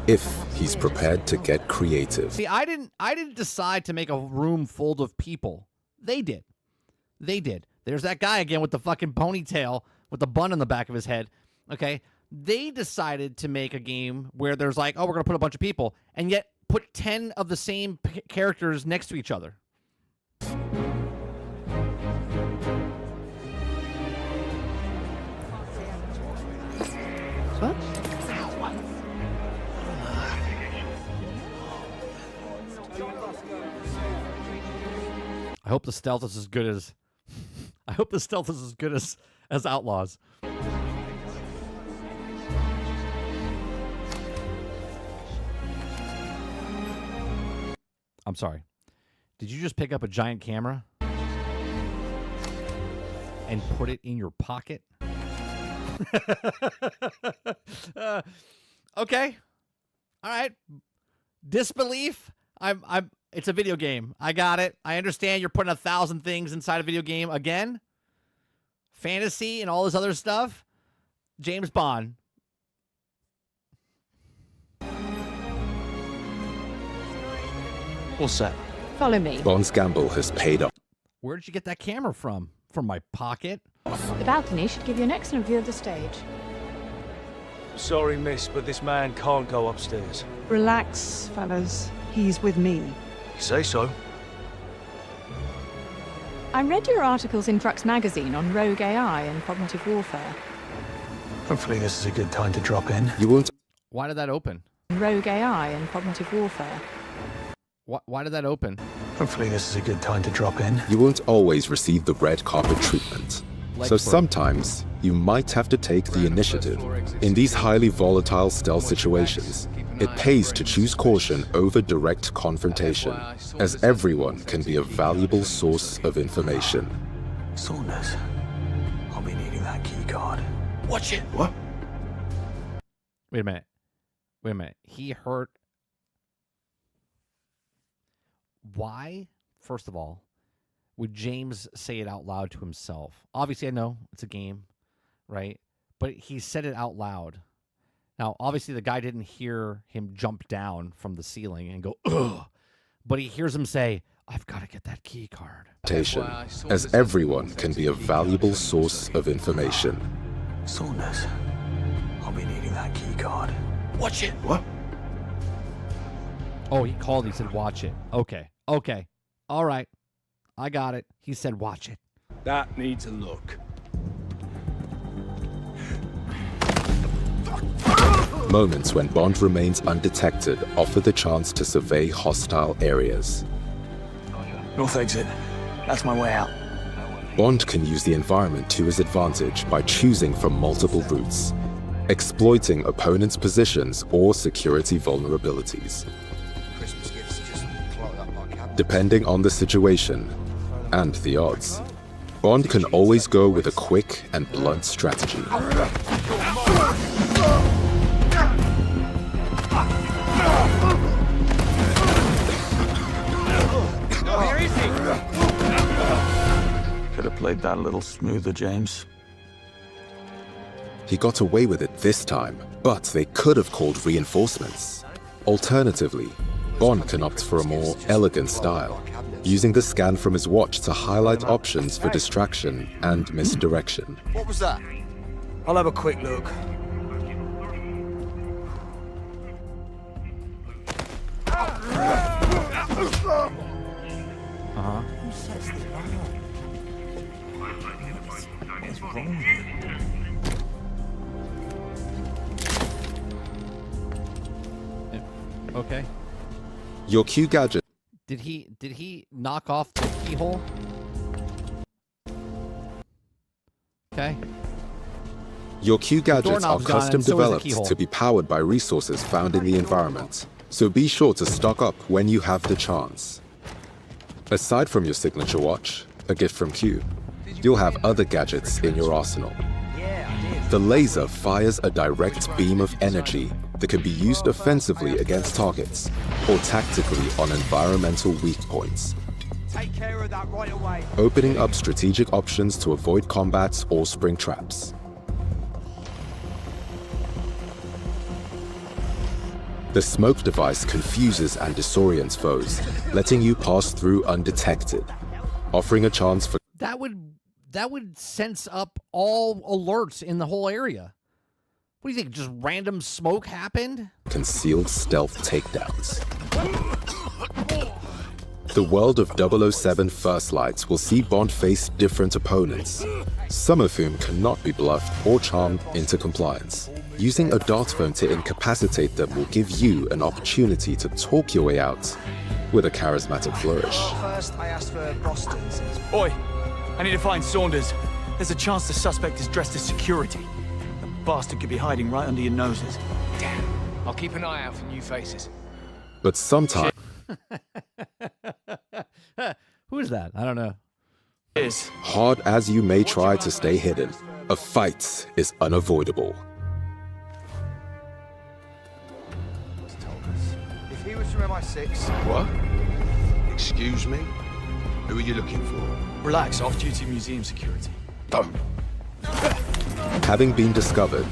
If he's prepared to get creative. See, I didn't decide to make a room full of people. They did. They did. There's that guy again with the fucking ponytail with the bun on the back of his head. Okay? They decided to make a game where there's like, oh, we're going to put a bunch of people, and yet put 10 of the same characters next to each other. What? I hope the stealth is as good as as Outlaws. I'm sorry. Did you just pick up a giant camera and put it in your pocket? Okay. All right. Disbelief. It's a video game. I got it. I understand you're putting 1,000 things inside a video game again. Fantasy and all this other stuff. James Bond. All set. Follow me. Bond's gamble has paid off. Where did you get that camera from? From my pocket? The balcony should give you an excellent view of the stage. Sorry, miss, but this man can't go upstairs. Relax, fellas. He's with me. You say so. I read your articles in Crux Magazine on rogue AI and cognitive warfare. Hopefully this is a good time to drop in. You won't... Why did that open? Rogue AI and cognitive warfare. Why did that open? Hopefully this is a good time to drop in. You won't always receive the red carpet treatment. So sometimes, you might have to take the initiative. In these highly volatile stealth situations, it pays to choose caution over direct confrontation, as everyone can be a valuable source of information. Saunders, I'll be needing that key card. Watch it. What? Wait a minute. He hurt. Why, first of all, would James say it out loud to himself? Obviously, I know it's a game, right? But he said it out loud. Now, obviously, the guy didn't hear him jump down from the ceiling and go, ugh. But he hears him say, I've got to get that key card. As everyone can be a valuable source of information. Saunders, I'll be needing that key card. Watch it. What? Oh, he called. He said, watch it. Okay. All right. I got it. He said, watch it. That needs a look. Moments when Bond remains undetected offer the chance to survey hostile areas. North exit. That's my way out. Bond can use the environment to his advantage by choosing from multiple routes, exploiting opponents' positions or security vulnerabilities. Depending on the situation and the odds, Bond can always go with a quick and blunt strategy. Could have played that a little smoother, James. He got away with it this time, but they could have called reinforcements. Alternatively, Bond can opt for a more elegant style, using the scan from his watch to highlight options for distraction and misdirection. What was that? I'll have a quick look. Uh-huh. What's wrong with you? Okay. Your Q gadget. Did he knock off the keyhole? Okay. Your Q gadgets are doorknob's gone, custom and so is the developed keyhole. to be powered by resources found in the environment, so be sure to stock up when you have the chance. Aside from your signature watch, a gift from Q, you'll have other gadgets in your arsenal. The laser fires a direct beam of energy that can be used offensively against targets or tactically on environmental weak points, Take care of that right away. opening up strategic options to avoid combats or spring traps. The smoke device confuses and disorients foes, letting you pass through undetected, offering a chance for That would sense up all alerts in the whole area. What do you think? Just random smoke happened? concealed stealth takedowns. The world of 007 First Lights will see Bond face different opponents, some of whom cannot be bluffed or charmed into compliance. Using a dart phone to incapacitate them will give you an opportunity to talk your way out with a charismatic flourish. First, I asked for Boston's. Oi, I need to find Saunders. There's a chance the suspect is dressed as security. The bastard could be hiding right under your noses. Damn. I'll keep an eye out for new faces. But sometimes Who is that? I don't know. hard as you may try to stay hidden, a fight is unavoidable. If he was from MI6... What? Excuse me? Who are you looking for? Relax, off-duty museum security. Don't. Having been discovered,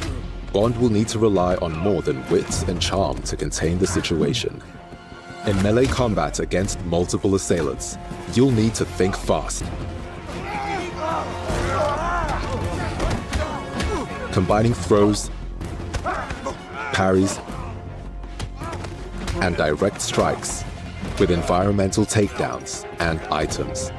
Bond will need to rely on more than wit and charm to contain the situation. In melee combat against multiple assailants, you'll need to think fast. Combining throws, parries, and direct strikes with environmental takedowns and items.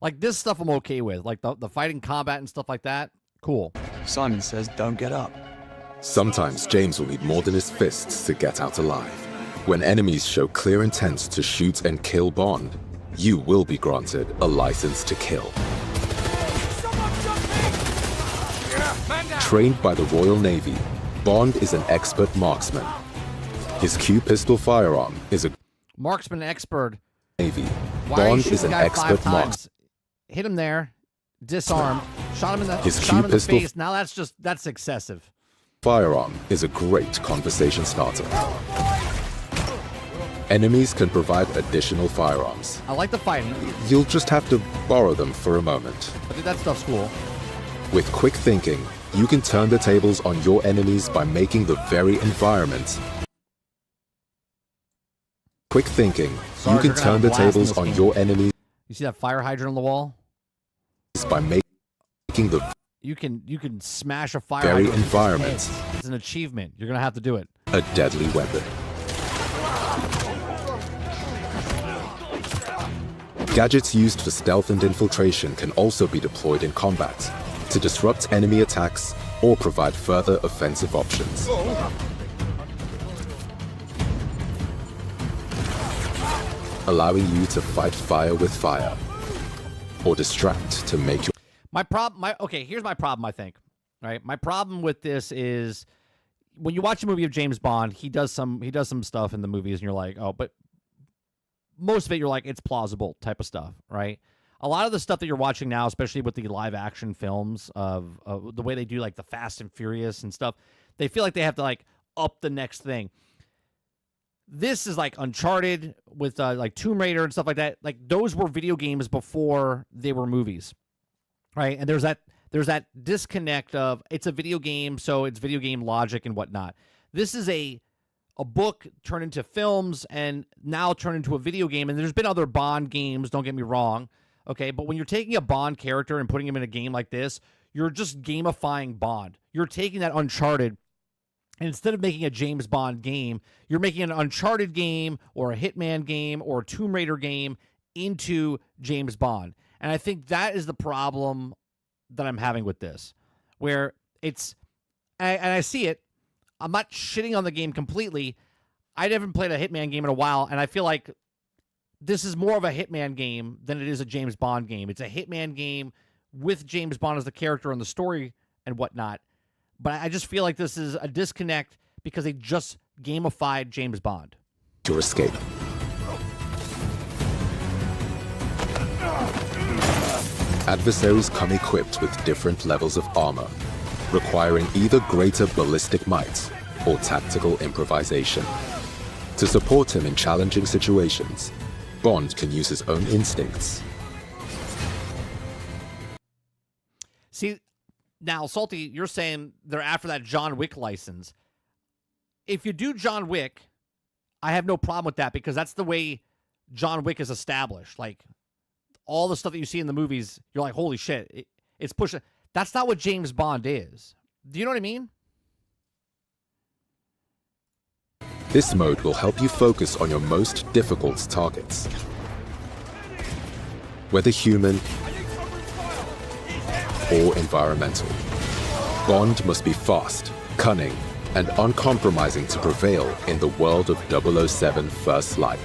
Like this stuff I'm okay with. Like the fighting combat and stuff like that. Cool. Simon says don't get up. Sometimes James will need more than his fists to get out alive. When enemies show clear intent to shoot and kill Bond, you will be granted a license to kill. Trained by the Royal Navy, Bond is an expert marksman. His Q pistol firearm is a Marksman expert. Navy. Why are you Bond shooting is an the guy expert 5 marksman. times? Hit him there. Disarmed. Shot him in the, His shot Q him in the pistol- face. Now that's excessive. Firearm is a great conversation starter. Enemies can provide additional firearms. I like the fighting. You'll just have to borrow them for a moment. I think that stuff's cool. With quick thinking, you can turn the tables on your enemies by making the very environment. Quick thinking, Sarge, you can you're gonna turn have the a blast in tables this on game. your enemies You see that fire hydrant on the wall? by making the You can smash a fire very hydrant with your environment head. It's an achievement. You're gonna have to do it. a deadly weapon. Gadgets used for stealth and infiltration can also be deployed in combat to disrupt enemy attacks or provide further offensive options. Allowing you to fight fire with fire or distract to make your Here's my problem, I think. Right? My problem with this is when you watch a movie of James Bond, he does some stuff in the movies and you're like, "Oh, but most of it you're like it's plausible" type of stuff, right? A lot of the stuff that you're watching now, especially with the live action films of the way they do like the Fast and Furious and stuff, they feel like they have to like up the next thing. This is like Uncharted with like Tomb Raider and stuff like that. Like those were video games before they were movies, right? And there's that disconnect of it's a video game, so it's video game logic and whatnot. This is a book turned into films and now turned into a video game. And there's been other Bond games, don't get me wrong, okay? But when you're taking a Bond character and putting him in a game like this, you're just gamifying Bond. You're taking that Uncharted, and instead of making a James Bond game, you're making an Uncharted game or a Hitman game or a Tomb Raider game into James Bond. And I think that is the problem that I'm having with this, where it's, and I see it, I'm not shitting on the game completely. I haven't played a Hitman game in a while, and I feel like this is more of a Hitman game than it is a James Bond game. It's a Hitman game with James Bond as the character and the story and whatnot. But I just feel like this is a disconnect because they just gamified James Bond. To escape. Adversaries come equipped with different levels of armor, requiring either greater ballistic might or tactical improvisation. To support him in challenging situations, Bond can use his own instincts. See, now, Salty, you're saying they're after that John Wick license. If you do John Wick, I have no problem with that because that's the way John Wick is established. Like, all the stuff that you see in the movies, you're like, holy shit, it's pushing. That's not what James Bond is. Do you know what I mean? This mode will help you focus on your most difficult targets. Whether human or environmental, Bond must be fast, cunning, and uncompromising to prevail in the world of 007 First Light.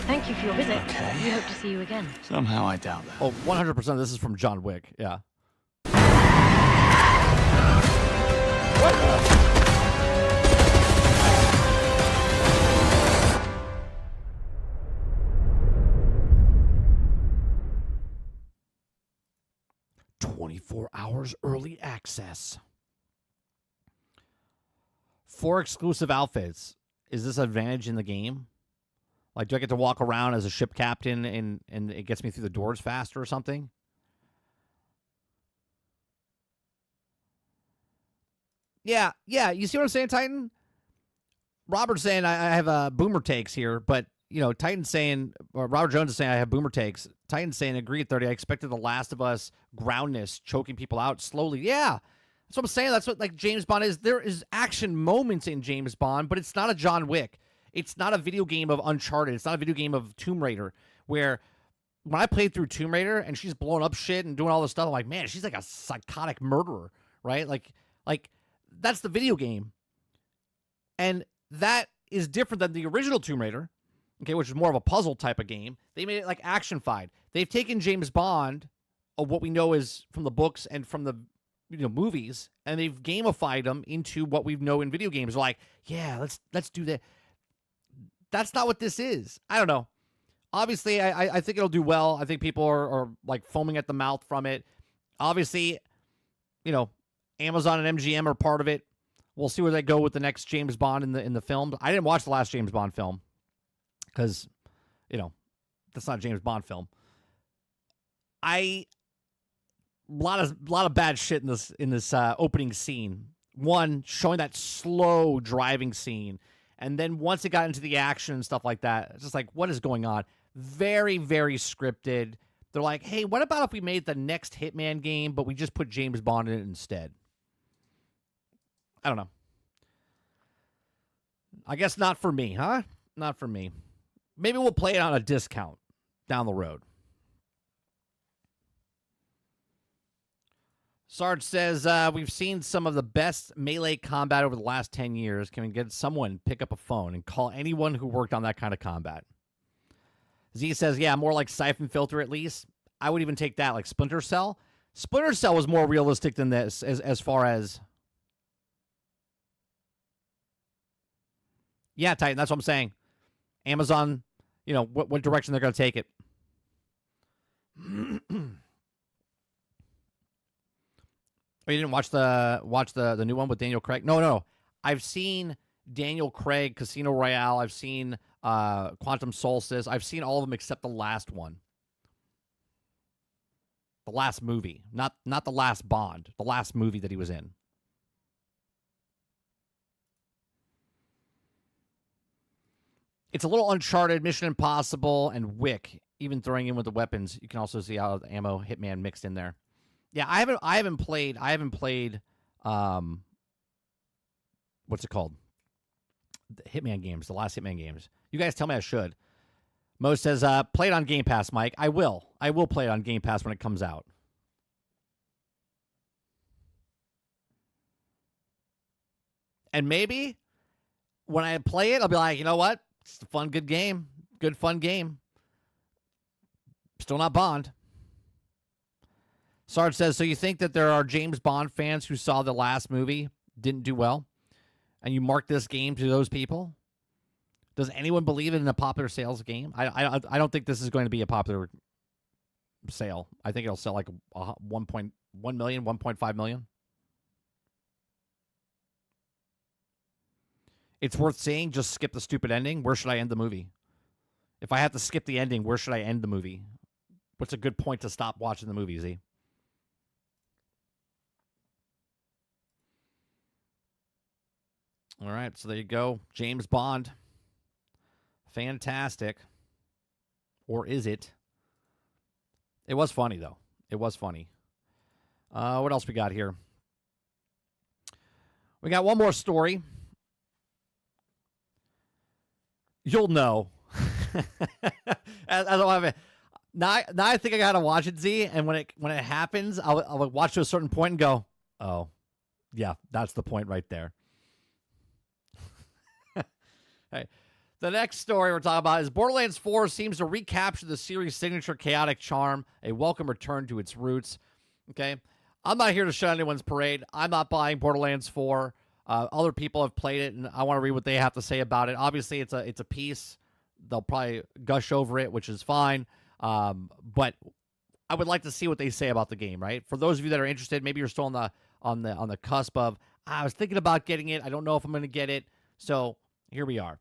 Thank you for your visit. Okay. We hope to see you again. Somehow I doubt that. Oh, 100% this is from John Wick, yeah. $24 early access. 4 exclusive outfits. Is this an advantage in the game? Like, do I get to walk around as a ship captain and it gets me through the doors faster or something? Yeah. You see what I'm saying, Titan? Robert's saying I have boomer takes here, but, you know, Titan's saying, or Robert Jones is saying I have boomer takes. Titan's saying, agree at 30. I expected The Last of Us groundness, choking people out slowly. Yeah. That's what I'm saying. That's what, like, James Bond is. There is action moments in James Bond, but it's not a John Wick. It's not a video game of Uncharted. It's not a video game of Tomb Raider, where when I played through Tomb Raider and she's blowing up shit and doing all this stuff, I'm like, man, she's like a psychotic murderer, right? Like that's the video game. And that is different than the original Tomb Raider, okay, which is more of a puzzle type of game. They made it like action-fied. They've taken James Bond, of what we know is from the books and from the movies, and they've gamified them into what we know in video games. They're like, yeah, let's do that. That's not what this is. I don't know. Obviously, I think it'll do well. I think people are like foaming at the mouth from it. Obviously, Amazon and MGM are part of it. We'll see where they go with the next James Bond in the film. I didn't watch the last James Bond film because, that's not a James Bond film. A lot of bad shit in this opening scene. One, showing that slow driving scene. And then once it got into the action and stuff like that, it's just like, what is going on? Very, very scripted. They're like, hey, what about if we made the next Hitman game, but we just put James Bond in it instead? I don't know. I guess not for me, huh? Not for me. Maybe we'll play it on a discount down the road. Sarge says, we've seen some of the best melee combat over the last 10 years. Can we get someone pick up a phone and call anyone who worked on that kind of combat? Z says, yeah, more like Siphon Filter at least. I would even take that, like Splinter Cell. Splinter Cell was more realistic than this as far as... Yeah, Titan, that's what I'm saying. Amazon, what direction they're going to take it. Oh, you didn't watch the new one with Daniel Craig? No. I've seen Daniel Craig, Casino Royale. I've seen Quantum Solstice. I've seen all of them except the last one. The last movie. Not the last Bond. The last movie that he was in. It's a little Uncharted, Mission Impossible, and Wick. Even throwing in with the weapons, you can also see how the ammo Hitman mixed in there. Yeah, I haven't played what's it called? The Hitman games, the last Hitman games. You guys tell me I should. Mo says, play it on Game Pass, Mike. I will play it on Game Pass when it comes out. And maybe when I play it, I'll be like, you know what? It's a fun, good game. Good, fun game. Still not Bond. Sarge says, so you think that there are James Bond fans who saw the last movie, didn't do well, and you mark this game to those people? Does anyone believe in a popular sales game? I don't think this is going to be a popular sale. I think it'll sell like 1.1 million, 1.5 million. It's worth seeing. Just skip the stupid ending. Where should I end the movie? If I have to skip the ending, where should I end the movie? What's a good point to stop watching the movie, Z? All right, so there you go. James Bond. Fantastic. Or is it? It was funny, though. It was funny. What else we got here? We got one more story. You'll know. Now I think I gotta watch it, Z. And when it happens, I'll watch to a certain point and go, "Oh, yeah, that's the point right there." Hey, the next story we're talking about is Borderlands 4 seems to recapture the series' signature chaotic charm, a welcome return to its roots. Okay, I'm not here to shut anyone's parade. I'm not buying Borderlands 4. Other people have played it, and I want to read what they have to say about it. Obviously, it's a piece. They'll probably gush over it, which is fine. But I would like to see what they say about the game, right? For those of you that are interested, maybe you're still on the cusp of, I was thinking about getting it. I don't know if I'm going to get it. So here we are.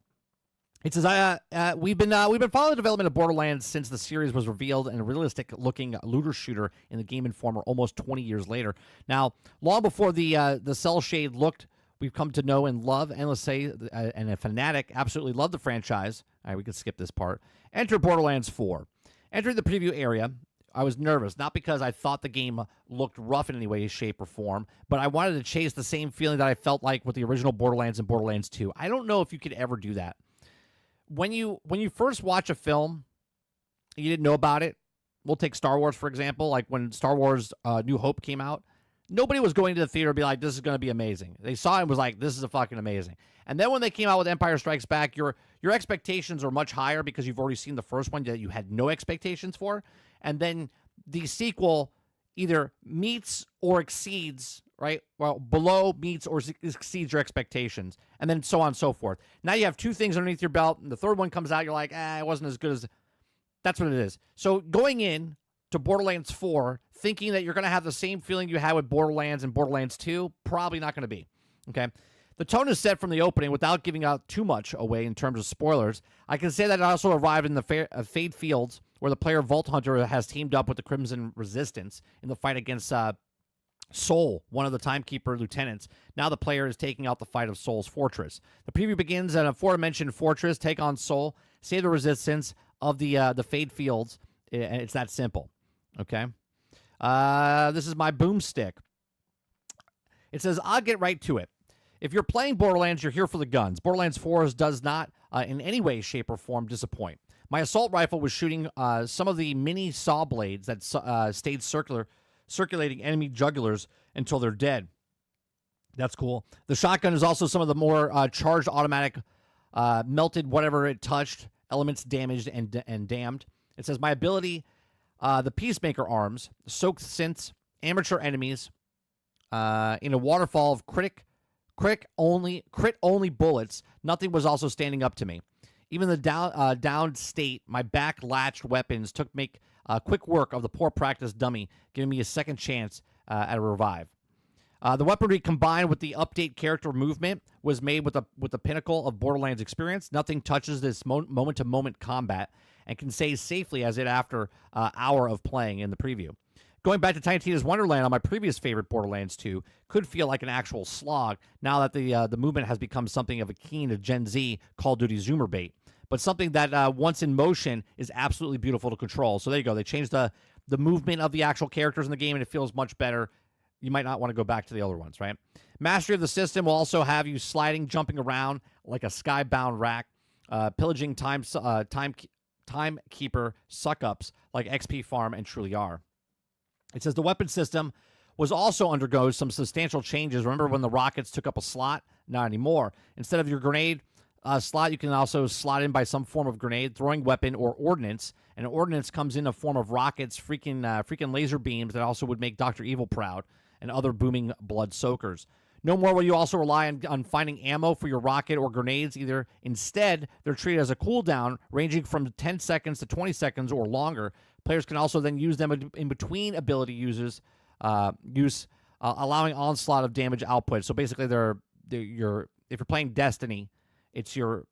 It says, we've been following the development of Borderlands since the series was revealed in a realistic-looking looter shooter in the Game Informer almost 20 years later. Now, long before the cell shade looked, we've come to know and love, and let's say, and a fanatic absolutely love the franchise. All right, we can skip this part. Enter Borderlands 4. Entering the preview area, I was nervous, not because I thought the game looked rough in any way, shape, or form, but I wanted to chase the same feeling that I felt like with the original Borderlands and Borderlands 2. I don't know if you could ever do that. When you first watch a film, you didn't know about it. We'll take Star Wars, for example. Like when Star Wars New Hope came out, nobody was going to the theater and be like, this is going to be amazing. They saw it and was like, this is a fucking amazing. And then when they came out with Empire Strikes Back, your expectations are much higher because you've already seen the first one that you had no expectations for. And then the sequel either meets or exceeds, right? Well, below meets or exceeds your expectations. And then so on and so forth. Now you have two things underneath your belt, and the third one comes out, you're like, it wasn't as good as... That's what it is. So going in to Borderlands 4, thinking that you're going to have the same feeling you had with Borderlands and Borderlands 2, probably not going to be. Okay? The tone is set from the opening without giving out too much away in terms of spoilers. I can say that it also arrived in the Fade Fields, where the player Vault Hunter has teamed up with the Crimson Resistance in the fight against Sol, one of the Timekeeper lieutenants. Now the player is taking out the fight of Sol's fortress. The preview begins at a aforementioned fortress, take on Sol, save the resistance of the Fade Fields. It's that simple. Okay? This is my boomstick. It says, I'll get right to it. If you're playing Borderlands, you're here for the guns. Borderlands 4 does not in any way, shape, or form disappoint. My assault rifle was shooting some of the mini saw blades that stayed circulating enemy jugulars until they're dead. That's cool. The shotgun is also some of the more charged automatic melted whatever it touched, elements damaged and damned. It says, my ability, the Peacemaker arms, soaked synths, amateur enemies, in a waterfall of crit only bullets. Nothing was also standing up to me. Even the downed state, my back-latched weapons took make quick work of the poor practice dummy, giving me a second chance at a revive. The weaponry combined with the update character movement was made with the pinnacle of Borderlands experience. Nothing touches this moment-to-moment combat and can say safely as it after an hour of playing in the preview. Going back to Tiny Tina's Wonderland on my previous favorite Borderlands 2 could feel like an actual slog now that the movement has become something of a keen to Gen Z Call of Duty Zoomer bait. But something that once in motion is absolutely beautiful to control. So there you go. They changed the movement of the actual characters in the game and it feels much better. You might not want to go back to the other ones, right? Mastery of the system will also have you sliding, jumping around like a skybound rack, pillaging timekeeper suck-ups like XP Farm and Truly are. It says the weapon system was also undergoes some substantial changes. Remember when the rockets took up a slot? Not anymore. Instead of your grenade slot, you can also slot in by some form of grenade, throwing weapon, or ordnance. And ordnance comes in a form of rockets, freaking laser beams that also would make Dr. Evil proud, and other booming blood soakers. No more will you also rely on finding ammo for your rocket or grenades either. Instead, they're treated as a cooldown ranging from 10 seconds to 20 seconds or longer. Players can also then use them in between ability allowing onslaught of damage output. So basically, if you're playing Destiny, it's your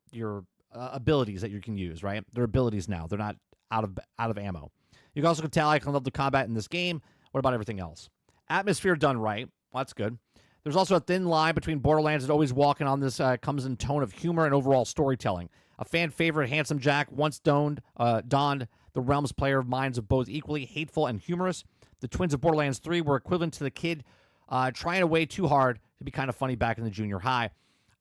abilities that you can use, right? They're abilities now. They're not out of ammo. You can also tell I can love the combat in this game. What about everything else? Atmosphere done right. Well, that's good. There's also a thin line between Borderlands and Always Walking on this comes in tone of humor and overall storytelling. A fan favorite, Handsome Jack, once donned the Realms player minds of both equally hateful and humorous. The twins of Borderlands 3 were equivalent to the kid trying way too hard to be kind of funny back in the junior high.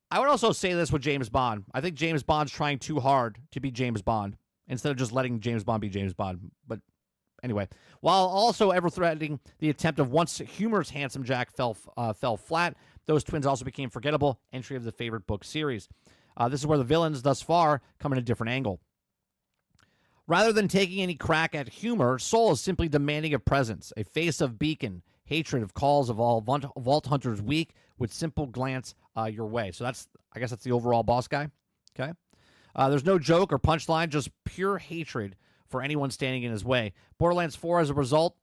I would also say this with James Bond. I think James Bond's trying too hard to be James Bond instead of just letting James Bond be James Bond. But anyway, while also ever threatening the attempt of once humorous Handsome Jack fell flat, those twins also became forgettable. Entry of the favorite book series. This is where the villains thus far come in a different angle. Rather than taking any crack at humor, Soul is simply demanding of presence, a face of beacon, hatred of calls of all Vault Hunters weak with simple glance your way. So I guess that's the overall boss guy. Okay. There's no joke or punchline, just pure hatred for anyone standing in his way. Borderlands 4, as a result,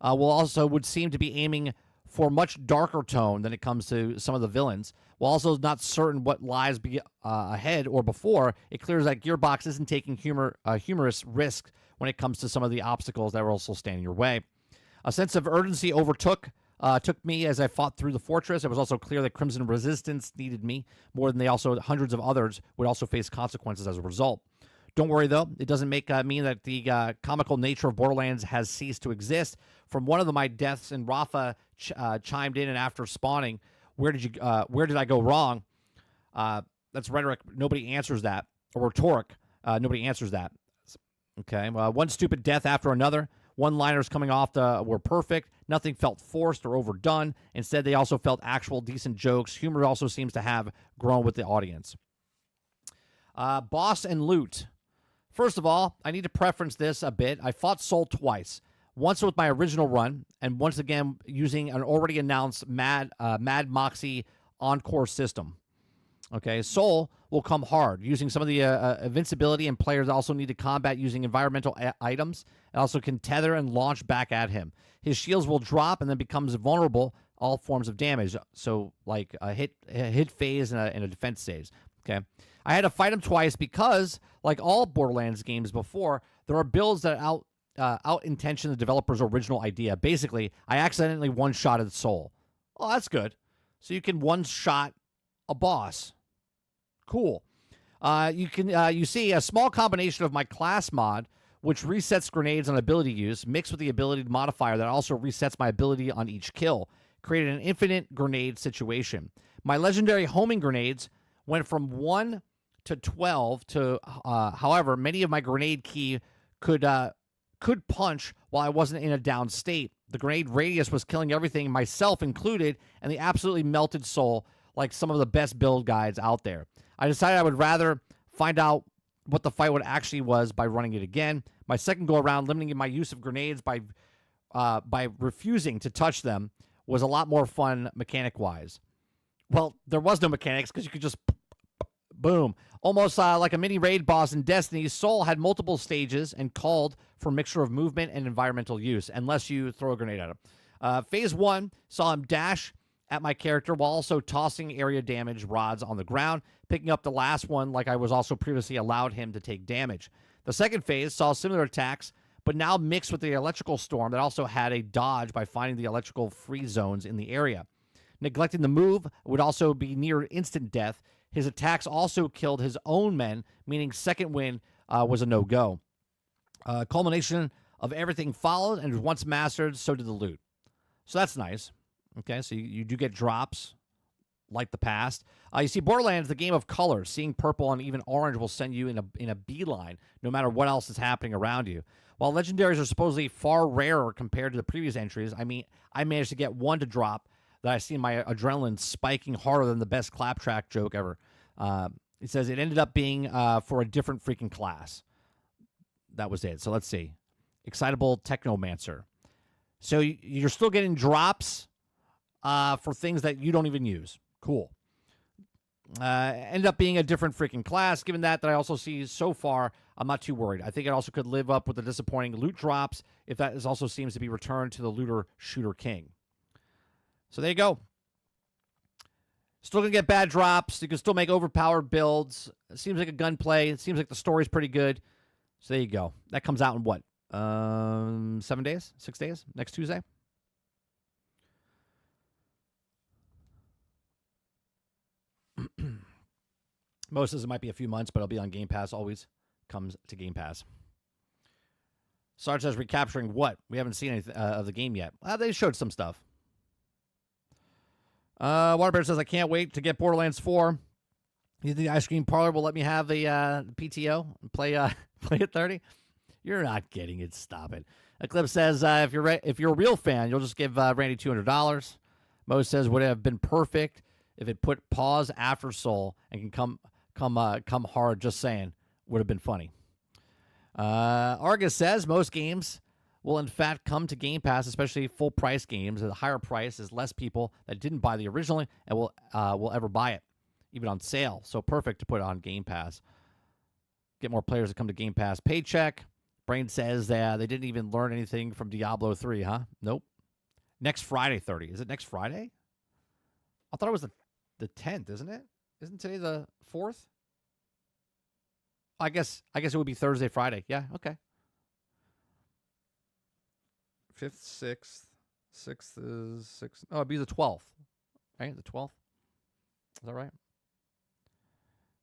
would seem to be aiming for much darker tone than it comes to some of the villains. While also not certain what lies ahead or before, it clears that Gearbox isn't taking humorous risks when it comes to some of the obstacles that will also stand in your way. A sense of urgency took me as I fought through the fortress. It was also clear that Crimson Resistance needed me more than hundreds of others would also face consequences as a result. Don't worry, though. It doesn't mean that the comical nature of Borderlands has ceased to exist. From one of my deaths, and Rafa chimed in, and after spawning, where did I go wrong? That's rhetoric. Nobody answers that. Or rhetoric. Nobody answers that. Okay. One stupid death after another. One-liners coming off were perfect. Nothing felt forced or overdone. Instead, they also felt actual decent jokes. Humor also seems to have grown with the audience. Boss and loot. First of all, I need to preference this a bit. I fought Soul twice. Once with my original run, and once again using an already announced Mad Moxie Encore system. Okay, Soul will come hard, using some of the invincibility, and players also need to combat using environmental items, and also can tether and launch back at him. His shields will drop and then becomes vulnerable all forms of damage, so like a hit phase and a defense phase. Okay, I had to fight him twice because, like all Borderlands games before, there are builds that out-intention the developer's original idea. Basically, I accidentally one-shotted Soul. Oh, that's good. So you can one-shot a boss. Cool. You see a small combination of my class mod, which resets grenades on ability use, mixed with the ability modifier that also resets my ability on each kill, created an infinite grenade situation. My legendary homing grenades went from 1 to 12 to, however, many of my grenade key could punch while I wasn't in a down state. The grenade radius was killing everything, myself included, and the absolutely melted Soul like some of the best build guides out there. I decided I would rather find out what the fight would actually was by running it again. My second go around, limiting my use of grenades by refusing to touch them, was a lot more fun mechanic-wise. Well, there was no mechanics because you could just Boom. Almost like a mini raid boss in Destiny, Soul had multiple stages and called for a mixture of movement and environmental use, unless you throw a grenade at him. Phase 1 saw him dash at my character while also tossing area damage rods on the ground, picking up the last one like I was also previously allowed him to take damage. The second phase saw similar attacks, but now mixed with the electrical storm that also had a dodge by finding the electrical free zones in the area. Neglecting the move would also be near instant death. His attacks also killed his own men, meaning second win was a no-go. Culmination of everything followed, and once mastered, so did the loot. So that's nice. Okay, so you do get drops like the past. You see, Borderlands, the game of colors. Seeing purple and even orange will send you in a beeline, no matter what else is happening around you. While legendaries are supposedly far rarer compared to the previous entries, I mean, I managed to get one to drop that I see my adrenaline spiking harder than the best claptrap joke ever. It says it ended up being for a different freaking class. That was it. So let's see. Excitable Technomancer. So you're still getting drops for things that you don't even use. Cool. Ended up being a different freaking class. Given that I also see so far, I'm not too worried. I think it also could live up with the disappointing loot drops if that also seems to be returned to the looter shooter king. So there you go. Still going to get bad drops. You can still make overpowered builds. It seems like a gunplay. It seems like the story's pretty good. So there you go. That comes out in what? 7 days? 6 days? Next Tuesday? Most says it might be a few months, but it'll be on Game Pass. Always comes to Game Pass. Sarge says recapturing what? We haven't seen any of the game yet. They showed some stuff. Waterbear says, I can't wait to get Borderlands 4. You think the ice cream parlor will let me have the PTO and play at 30? You're not getting it. Stop it. Eclipse says, if you're a real fan, you'll just give Randy $200. Mo says, would it have been perfect if it put pause after Soul and can come hard? Just saying, would have been funny. Argus says, most games will in fact come to Game Pass, especially full price games. At a higher price is less people that didn't buy the original and will ever buy it, even on sale. So perfect to put on Game Pass. Get more players to come to Game Pass. Paycheck. Brain says that they didn't even learn anything from Diablo 3, huh? Nope. Next Friday, 30. Is it next Friday? I thought it was the 10th, isn't it? Isn't today the 4th? I guess it would be Thursday, Friday. Yeah, okay. 5th, 6th. 6th is 6th. Oh, it'd be the 12th. Right? The 12th? Is that right?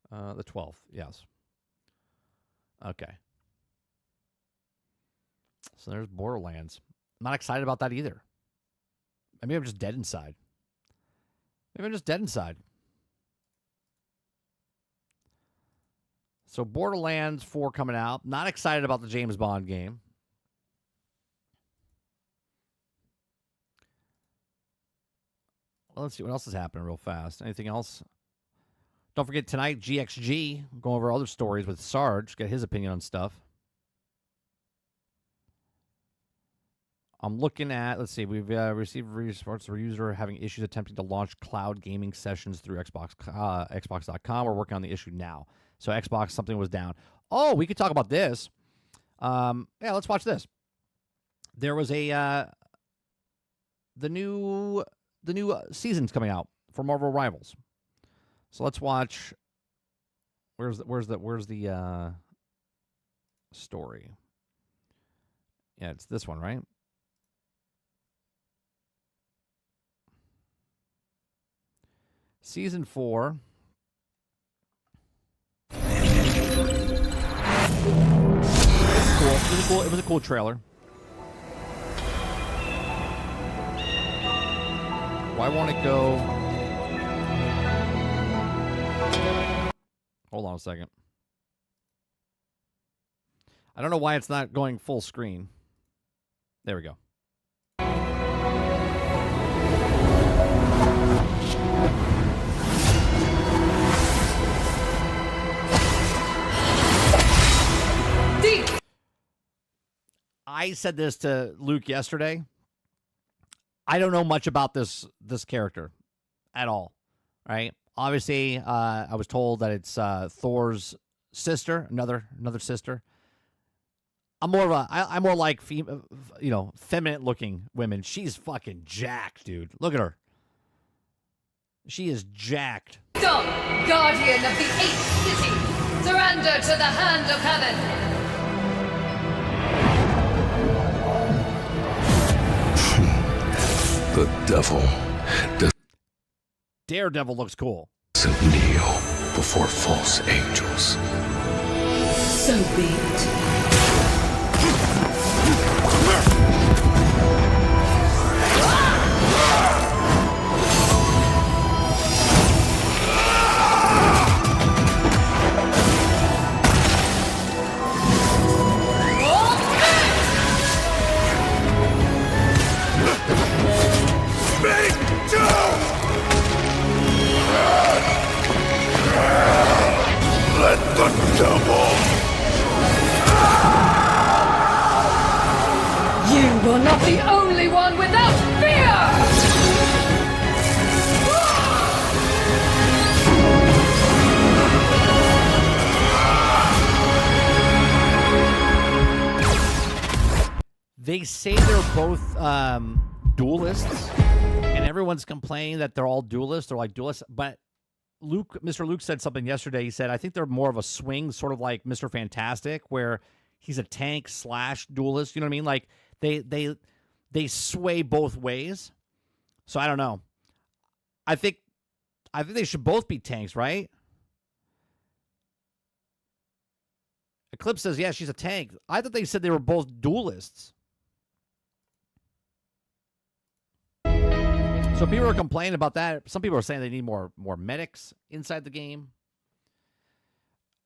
The 12th, yes. Okay. So there's Borderlands. I'm not excited about that either. Maybe I'm just dead inside. So Borderlands 4 coming out. Not excited about the James Bond game. Well, let's see what else is happening real fast. Anything else? Don't forget tonight, GXG. Go over other stories with Sarge. Get his opinion on stuff. I'm looking at, let's see, we've received reports of a user having issues attempting to launch cloud gaming sessions through Xbox.com. We're working on the issue now. So Xbox, something was down. Oh, we could talk about this. Yeah, let's watch this. There was the new season's coming out for Marvel Rivals. So let's watch. Where's the story? Yeah, it's this one, right? Season 4. Cool. It was a cool trailer. Why won't it go? Hold on a second. I don't know why it's not going full screen. There we go. I said this to Luke yesterday. I don't know much about this character at all, right? Obviously, I was told that it's Thor's sister, another sister. I'm more like feminine looking women. She's fucking jacked, dude. Look at her. She is jacked. Dom, guardian of the 8th city, surrender to the hand of heaven. The devil Daredevil looks cool. doesn't kneel before false angels. So be it. Let the devil! You are not the only one without fear! They say they're both duelists, and everyone's complaining that they're all duelists. They're like duelists, but Mr. Luke said something yesterday. He said, I think they're more of a swing, sort of like Mr. Fantastic, where he's a tank / duelist. You know what I mean? Like they sway both ways. So I don't know. I think they should both be tanks, right? Eclipse says, yeah, she's a tank. I thought they said they were both duelists. So people are complaining about that. Some people are saying they need more medics inside the game.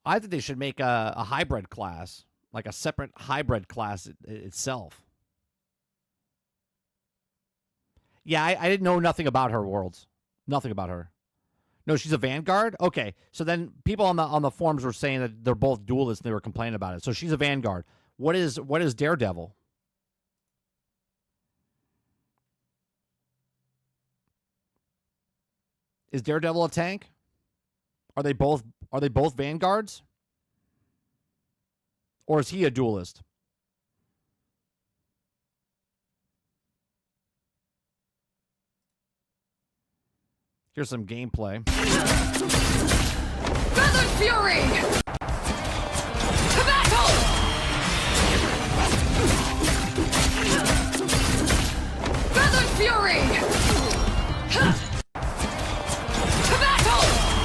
I think they should make a hybrid class, like a separate hybrid class itself. Yeah, I didn't know nothing about her, Worlds. Nothing about her. No, she's a Vanguard? Okay, so then people on the forums were saying that they're both duelists and they were complaining about it. So she's a Vanguard. What is Daredevil? Is Daredevil a tank? Are they both Vanguards? Or is he a duelist? Here's some gameplay. Feathered Fury! To battle! Feathered Fury!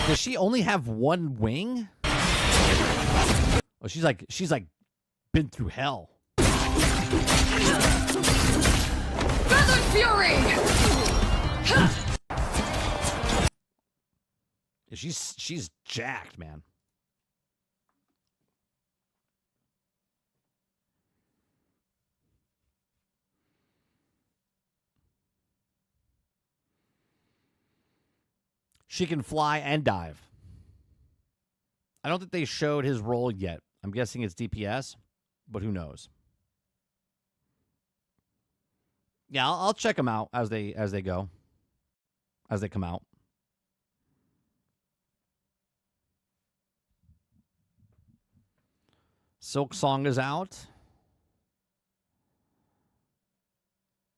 Does she only have one wing? Oh, she's like been through hell. Feathered Fury! Yeah, she's jacked, man. She can fly and dive. I don't think they showed his role yet. I'm guessing it's DPS, but who knows? Yeah, I'll check them out as they come out. Silk Song is out.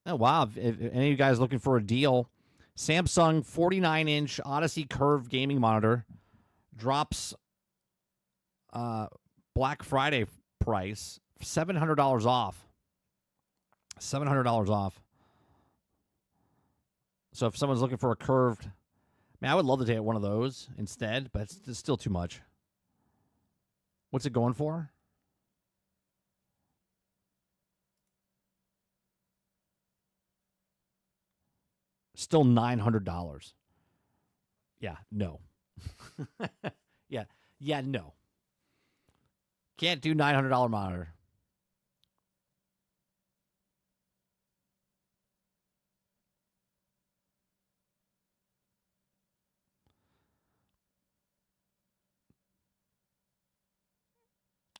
Oh wow! If any of you guys looking for a deal, Samsung 49-inch Odyssey Curve gaming monitor drops Black Friday price, $700 off. $700 off. So if someone's looking for a curved, man, I would love to take one of those instead, but it's still too much. What's it going for? Still $900. Yeah, no. Yeah, no. Can't do $900 monitor.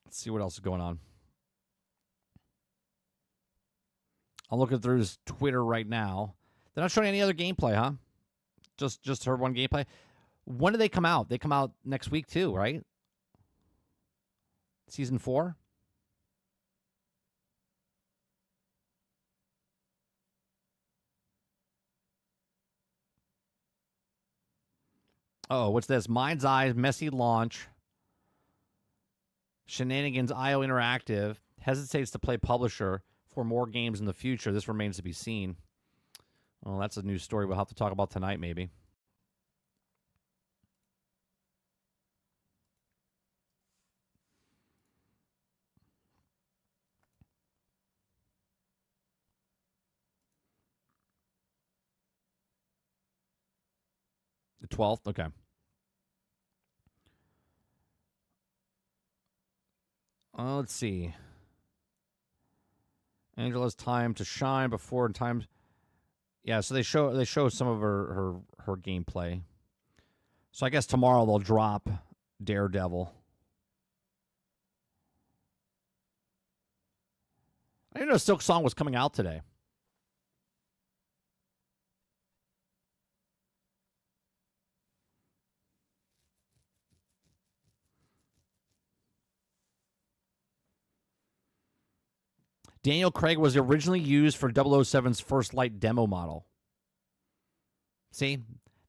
Let's see what else is going on. I'm looking through his Twitter right now. They're not showing any other gameplay, huh? Just her one gameplay. When do they come out? They come out next week too, right? Season 4? Oh, what's this? Mind's Eye, messy launch. Shenanigans, IO Interactive hesitates to play publisher for more games in the future. This remains to be seen. Well, that's a news story we'll have to talk about tonight, maybe. The 12th? Okay. Let's see. Angela's time to shine before time. Yeah, so they show some of her gameplay. So I guess tomorrow they'll drop Daredevil. I didn't know Silk Song was coming out today. Daniel Craig was originally used for 007's First Light demo model. See?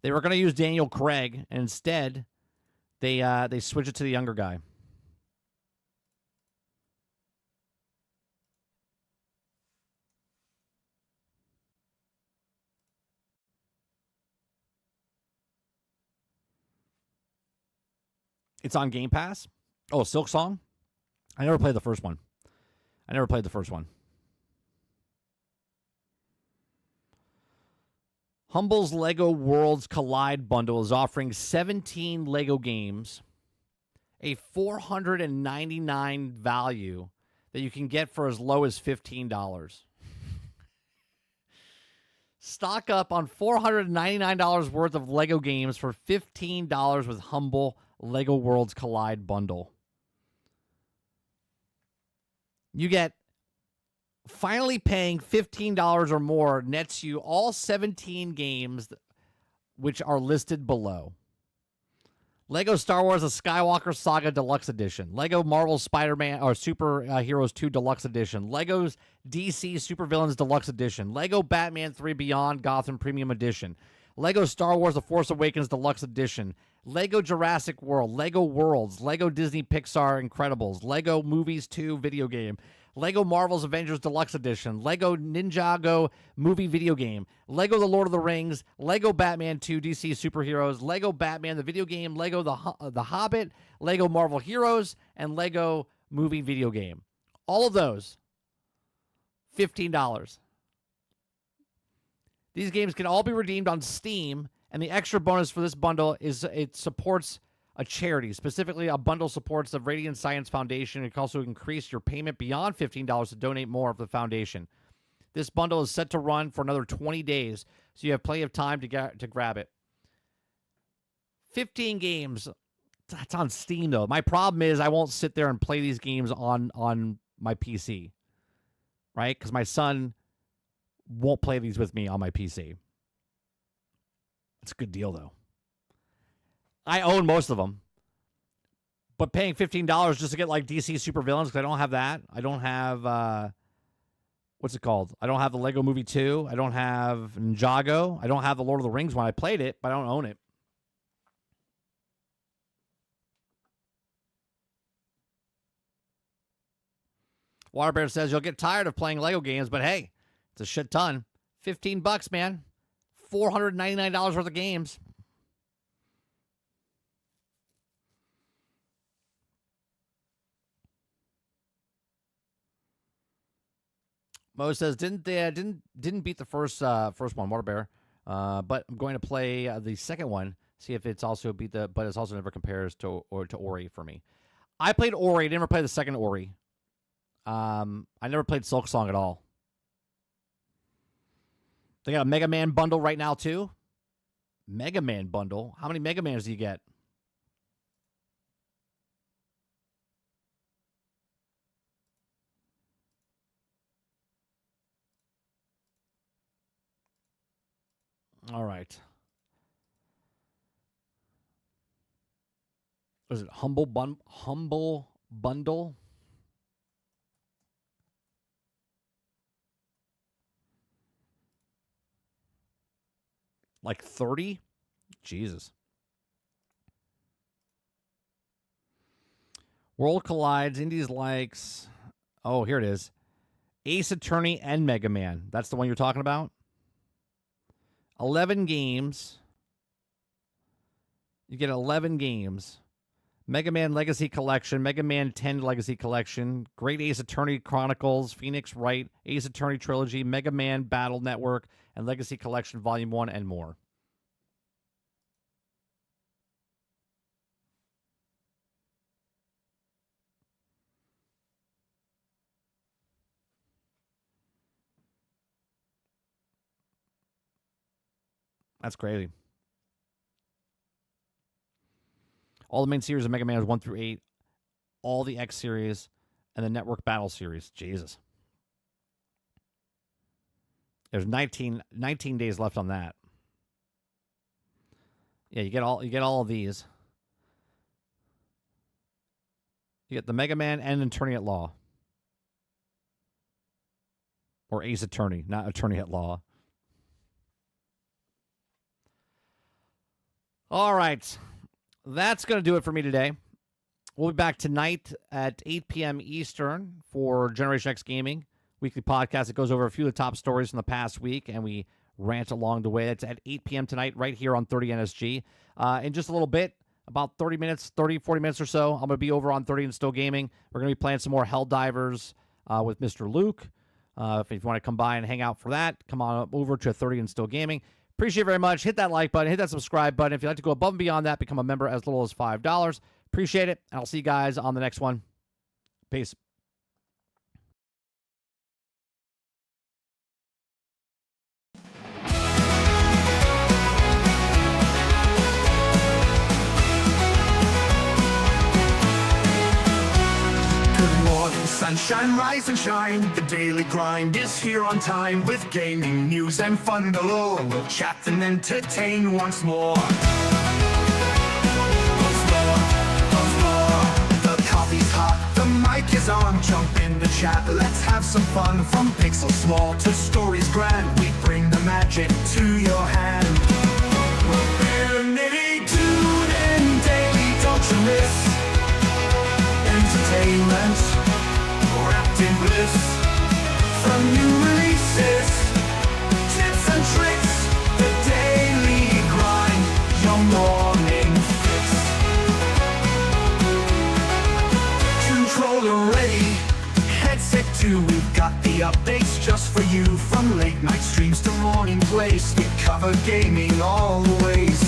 They were going to use Daniel Craig, and instead, they switched it to the younger guy. It's on Game Pass? Oh, Silk Song? I never played the first one. Humble's Lego Worlds Collide bundle is offering 17 Lego games, a $499 value that you can get for as low as $15. Stock up on $499 worth of Lego games for $15 with Humble Lego Worlds Collide bundle. You get finally paying $15 or more nets you all 17 games which are listed below. Lego Star Wars: A Skywalker Saga Deluxe Edition, Lego Marvel Spider-Man or Super Heroes 2 Deluxe Edition, Lego's DC Supervillains Deluxe Edition, Lego Batman 3 Beyond Gotham Premium Edition, Lego Star Wars: The Force Awakens Deluxe Edition, Lego Jurassic World, Lego Worlds, Lego Disney Pixar Incredibles, Lego Movies 2 video game, Lego Marvel's Avengers Deluxe Edition, Lego Ninjago movie video game, Lego The Lord of the Rings, Lego Batman 2 DC Superheroes, Lego Batman the video game, Lego The Hobbit, Lego Marvel Heroes, and Lego movie video game. All of those, $15. These games can all be redeemed on Steam, and the extra bonus for this bundle is it supports a charity. Specifically, a bundle supports the Radiant Science Foundation. It can also increase your payment beyond $15 to donate more for the foundation. This bundle is set to run for another 20 days, so you have plenty of time to grab it. 15 games. That's on Steam, though. My problem is I won't sit there and play these games on my PC, right? Because my son won't play these with me on my PC. It's a good deal, though. I own most of them. But paying $15 just to get like DC Supervillains, because I don't have that. I don't have, what's it called? I don't have the Lego Movie 2. I don't have Ninjago. I don't have the Lord of the Rings when I played it, but I don't own it. Waterbear says, you'll get tired of playing Lego games, but hey, it's a shit ton. $15, man. $499 worth of games. Mo says didn't beat the first one, Waterbear, but I'm going to play the second one, see if it's also beat but it's also never compares to Ori for me. I played Ori, never played the second Ori. I never played Silk Song at all. They got a Mega Man bundle right now too. Mega Man bundle. How many Mega Mans do you get? All right. Was it Humble Bundle? Like 30? Jesus. World Collides, Indies likes. Oh, here it is. Ace Attorney and Mega Man. That's the one you're talking about? 11 games. You get 11 games. Mega Man Legacy Collection, Mega Man 10 Legacy Collection, Great Ace Attorney Chronicles, Phoenix Wright, Ace Attorney Trilogy, Mega Man Battle Network, and Legacy Collection Volume 1, and more. That's crazy. All the main series of Mega Man is 1 through 8, all the X series, and the Network Battle series. Jesus. There's 19 days left on that. Yeah, you get all of these. You get the Mega Man and Attorney at Law. Or Ace Attorney, not Attorney at Law. All right. That's going to do it for me today. We'll be back tonight at 8 p.m. Eastern for Generation X Gaming, weekly podcast that goes over a few of the top stories from the past week, and we rant along the way. That's at 8 p.m. tonight right here on 30 NSG. In just a little bit, about 40 minutes or so, I'm going to be over on 30 and Still Gaming. We're going to be playing some more Helldivers with Mr. Luke. If you want to come by and hang out for that, come on over to 30 and Still Gaming. Appreciate it very much. Hit that like button. Hit that subscribe button. If you'd like to go above and beyond that, become a member as little as $5. Appreciate it. And I'll see you guys on the next one. Peace. Sunshine, rise and shine. The daily grind is here on time with gaming news and fun galore. We'll chat and entertain once more. The coffee's hot, the mic is on. Jump in the chat, let's have some fun. From pixels small to stories grand, we bring the magic to your hand. We're nitty tuned in daily, don't you miss entertainment wrapped in bliss. From new releases, tips and tricks, the daily grind, your morning fix. Controller ready, headset too, we've got the updates just for you. From late night streams to morning plays, we cover gaming all the ways.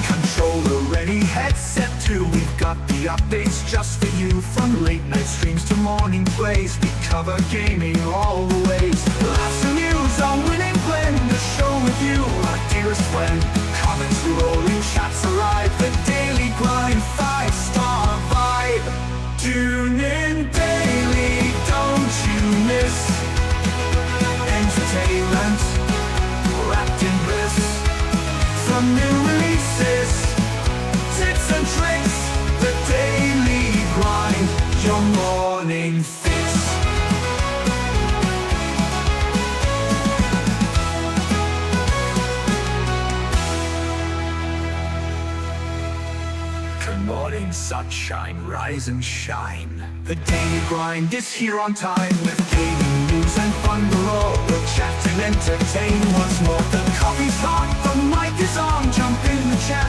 Controller ready, headset too, we've got the updates just for you. From late night streams to morning plays, we cover gaming all the ways. Laughs and news, our winning blend, the show with you, our dearest friend. Comments rolling, chats alive, the daily grind, 5-star vibe. Tune in daily, don't you miss entertainment wrapped in bliss. From new releases, tips and tricks, the daily grind, your morning fix. Good morning, sunshine, rise and shine. The daily grind is here on time with gaming news and fun galore. We'll chat and entertain once more. The coffee's hot, the mic is on. Jump in the chat.